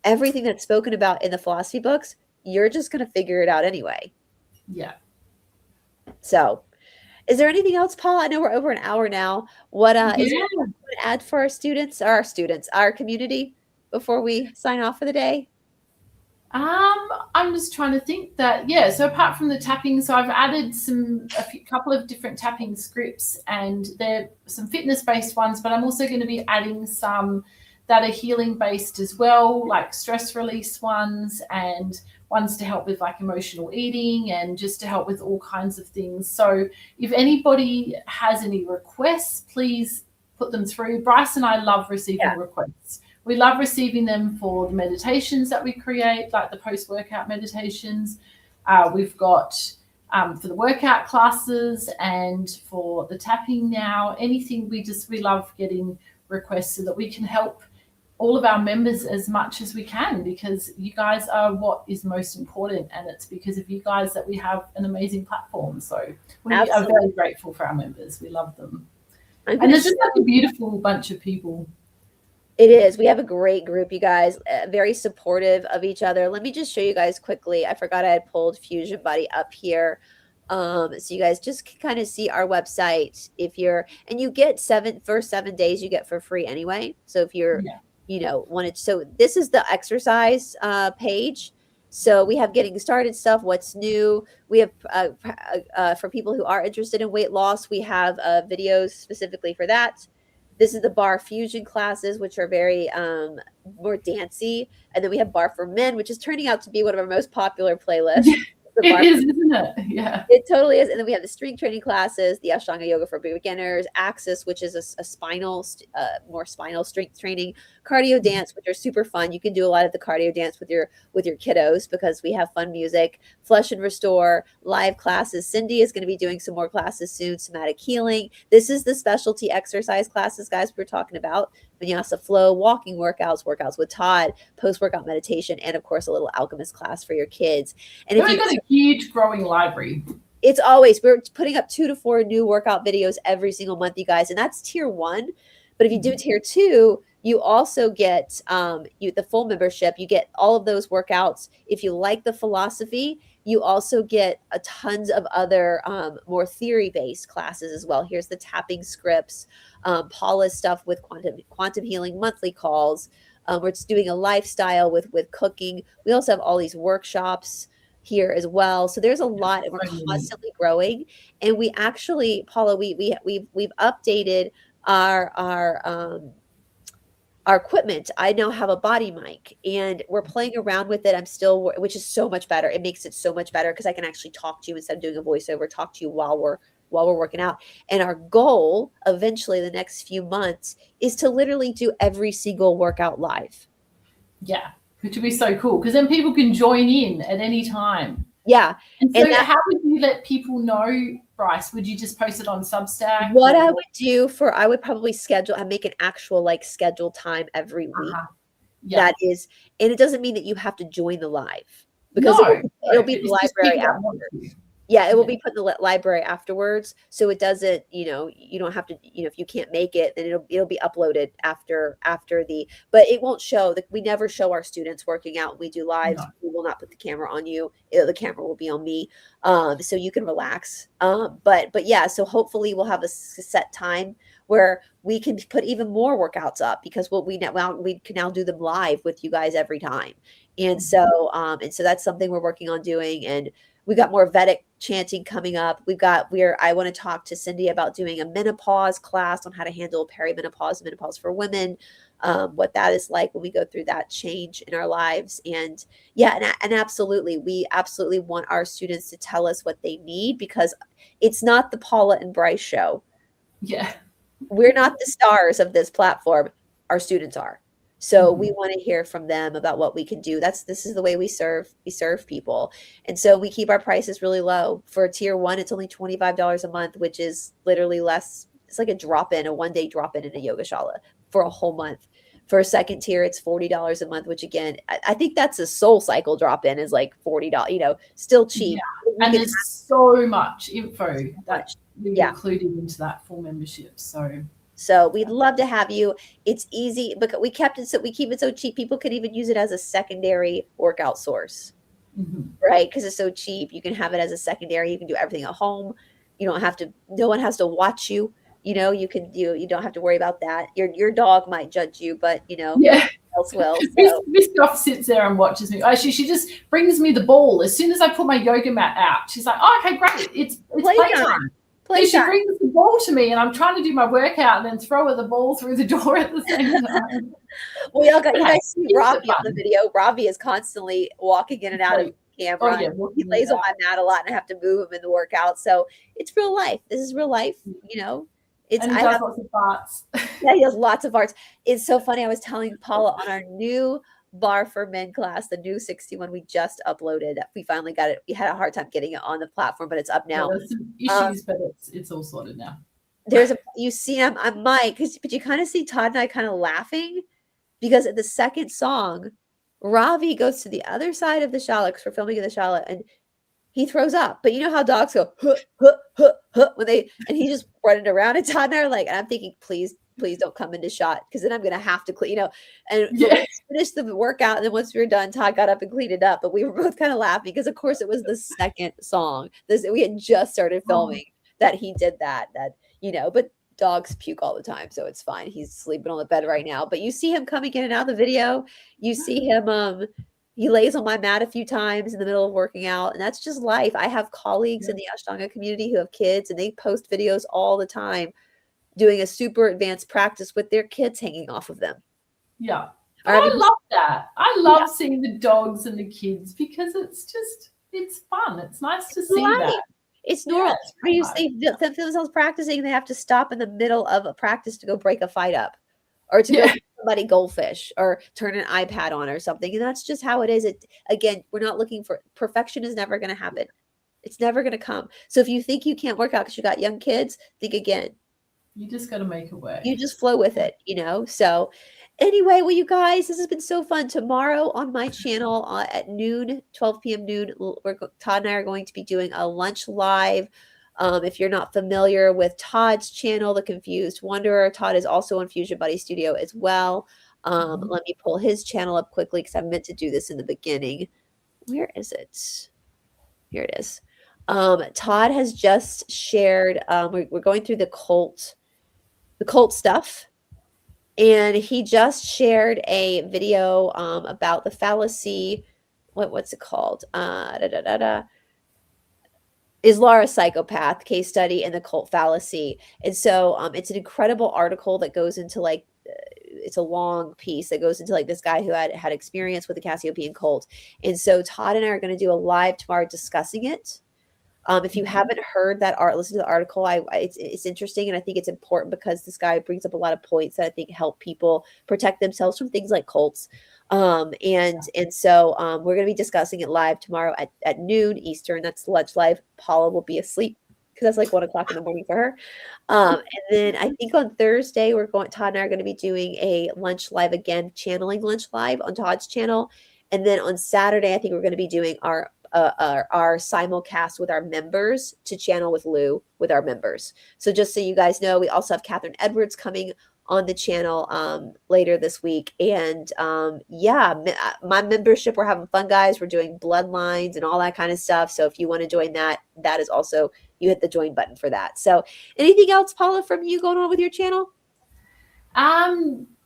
everything that's spoken about in the philosophy books, you're just going to figure it out anyway. Yeah. So is there anything else, Paul? I know we're over an hour now. What is there anything you want to add for our community before we sign off for the day? I'm just trying to think that, so apart from the tapping, so I've added a couple of different tapping scripts, and they're some fitness-based ones, but I'm also going to be adding some that are healing-based as well, like stress release ones and ones to help with like emotional eating and just to help with all kinds of things. So if anybody has any requests, please put them through. Bryce and I love receiving requests. We love receiving them for the meditations that we create, like the post-workout meditations. We've got for the workout classes and for the tapping now. Anything, we love getting requests so that we can help all of our members as much as we can, because you guys are what is most important, and it's because of you guys that we have an amazing platform. So we are very grateful for our members. We love them. And there's just like a beautiful bunch of people. It is. We have a great group, you guys, very supportive of each other. Let me just show you guys quickly. I forgot I had pulled Fusion Buddy up here. So you guys just can kind of see our website. And you get first 7 days you get for free anyway. So if you're, wanted, so this is the exercise page. So we have getting started stuff, what's new. We have, for people who are interested in weight loss, we have videos specifically for that. This is the bar fusion classes, which are very more dancey. And then we have bar for men, which is turning out to be one of our most popular playlists. the It bar. is, isn't it? Yeah. It totally is. And then we have the strength training classes, the Ashtanga yoga for beginners, Axis, which is a spinal, more spinal strength training, cardio dance, which are super fun. You can do a lot of the cardio dance with your kiddos because we have fun music, flush and restore, live classes. Cindy is going to be doing some more classes soon, somatic healing. This is the specialty exercise classes, guys, we were talking about. Vinyasa flow, walking workouts, workouts with Todd, post-workout meditation, and of course a little alchemist class for your kids. And if We've got a huge growing library. It's always, we're putting up 2 to 4 new workout videos every single month, you guys, and that's tier 1. But if you do tier 2, you also get the full membership. You get all of those workouts. If you like the philosophy, you also get a tons of other more theory-based classes as well. Here's the tapping scripts, Paula's stuff with quantum healing monthly calls. We're just doing a lifestyle with cooking. We also have all these workshops here as well. So there's a lot, and we're constantly growing. And we actually, Paula, we've updated our equipment. I now have a body mic, and we're playing around with it. I'm still, which is so much better. It makes it so much better because I can actually talk to you instead of doing a voiceover, talk to you while we're working out. And our goal eventually the next few months is to literally do every single workout live. Yeah, which would be so cool because then people can join in at any time. Yeah. And so how would you let people know, Bryce? Would you just post it on Substack? What I would do I would probably schedule, I make an actual like scheduled time every week. Yeah. That is, and it doesn't mean that you have to join the live because it'll be the library afterwards. Yeah, it will be put in the library afterwards. So it doesn't, you don't have to, if you can't make it, then it'll be uploaded after but it won't show we never show our students working out. We do lives. No. We will not put the camera on you. The camera will be on me. So you can relax. But yeah, so hopefully we'll have a set time where we can put even more workouts up because we can now do them live with you guys every time. And so that's something we're working on doing. And we got more Vedic chanting coming up. I want to talk to Cindy about doing a menopause class on how to handle perimenopause, menopause for women, what that is like when we go through that change in our lives. And yeah, and absolutely, we absolutely want our students to tell us what they need because it's not the Paula and Bryce show. Yeah. We're not the stars of this platform. Our students are. So we want to hear from them about what we can do. This is the way we serve people. And so we keep our prices really low. For tier 1, it's only $25 a month, which is literally less. It's like a one-day drop-in a yoga shala for a whole month. For a second tier, it's $40 a month, which again, I think that's a soul cycle drop-in is like $40, still cheap. Yeah. And there's so much info that we included into that full membership. So we'd love to have you. It's easy, but we keep it so cheap. People could even use it as a secondary workout source, right? Because it's so cheap. You can have it as a secondary. You can do everything at home. You don't have to. No one has to watch you. You don't have to worry about that. Your dog might judge you, but else will. So. Miss Goff sits there and watches me. Actually, she just brings me the ball as soon as I put my yoga mat out. She's like, "Oh, okay, great. It's playtime." She brings the ball to me, and I'm trying to do my workout and then throw her the ball through the door at the same time. You guys see Robbie on the video. Robbie is constantly walking in and out of the camera. He lays on my mat a lot, and I have to move him in the workout. So it's real life. This is real life. And he does lots of farts. Yeah, he does lots of farts. It's so funny. I was telling Paula on our new Bar for Men class, the new 61 we just uploaded. We finally got it. We had a hard time getting it on the platform, but it's up now. There's some issues, but it's all sorted now. You see, I'm Mike, but you kind of see Todd and I kind of laughing because at the second song, Ravi goes to the other side of the shala because we're filming in the shala, and he throws up. But you know how dogs go huh, huh, huh, huh, and he's just running around, and Todd and I are like, and I'm thinking, please don't come into shot because then I'm going to have to clean, and we finished the workout. And then once we were done, Todd got up and cleaned it up, but we were both kind of laughing because of course it was the second song. We had just started filming that he did that, but dogs puke all the time. So it's fine. He's sleeping on the bed right now, but you see him coming in and out of the video. You see him, he lays on my mat a few times in the middle of working out, and that's just life. I have colleagues in the Ashtanga community who have kids, and they post videos all the time doing a super advanced practice with their kids hanging off of them. Yeah. I love that. I love seeing the dogs and the kids because it's it's fun. It's nice to see that. It's normal. It's They feel themselves practicing, they have to stop in the middle of a practice to go break a fight up, or to go somebody goldfish, or turn an iPad on or something. And that's just how it is. Again, we're not looking for perfection. Is never going to happen. It's never going to come. So if you think you can't work out because you got young kids, think again. You just got to make it work. You just flow with it, So anyway, well, you guys, this has been so fun. Tomorrow on my channel at noon, 12 p.m. noon, Todd and I are going to be doing a lunch live. If you're not familiar with Todd's channel, The Confused Wanderer, Todd is also on Fusion Buddy Studio as well. Let me pull his channel up quickly because I meant to do this in the beginning. Where is it? Here it is. Todd has just shared, we're going through the cult stuff. And he just shared a video about the fallacy. What's it called? Is Laura a psychopath? Case study in the cult fallacy. And so it's an incredible article that goes into it's a long piece that goes into this guy who had experience with the Cassiopean cult. And so Todd and I are going to do a live tomorrow discussing it. If you haven't heard that listen to the article. It's interesting, and I think it's important because this guy brings up a lot of points that I think help people protect themselves from things like cults. So we're going to be discussing it live tomorrow at noon Eastern. That's lunch live. Paula will be asleep because that's 1 o'clock in the morning for her. And then I think on Thursday Todd and I are going to be doing a lunch live again, channeling lunch live on Todd's channel. And then on Saturday, I think we're going to be doing our simulcast with our members to channel with Lou with our members. So just so you guys know, we also have Catherine Edwards coming on the channel later this week. And my membership, we're having fun, guys. We're doing bloodlines and all that kind of stuff. So if you want to join that is also, you hit the join button for that. So anything else, Paula, from you going on with your channel?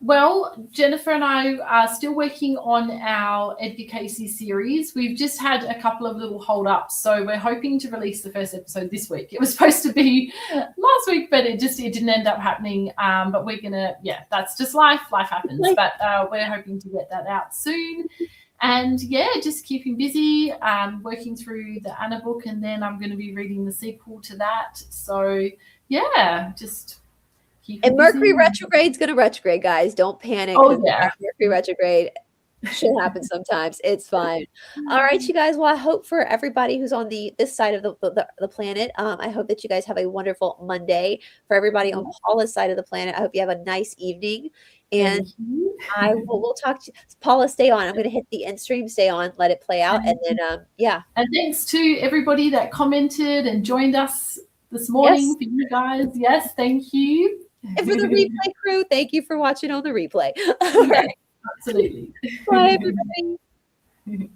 Well, Jennifer and I are still working on our Edgar Casey series. We've just had a couple of little hold-ups, so we're hoping to release the first episode this week. It was supposed to be last week, but it didn't end up happening. But we're gonna, that's just life. Life happens. But we're hoping to get that out soon. And just keeping busy, working through the Anna book, and then I'm going to be reading the sequel to that. So just. And Mercury retrograde's going to retrograde, guys. Don't panic. Oh, yeah. Mercury retrograde should happen sometimes. It's fine. All right, you guys. Well, I hope for everybody who's on this side of the planet, I hope that you guys have a wonderful Monday. For everybody on Paula's side of the planet, I hope you have a nice evening. And we'll talk to you. Paula, stay on. I'm going to hit the end stream. Stay on. Let it play out. And then, And thanks to everybody that commented and joined us this morning. For you guys. Yes, thank you. And for the replay crew, thank you for watching on the replay. All right. Absolutely. Bye, everybody.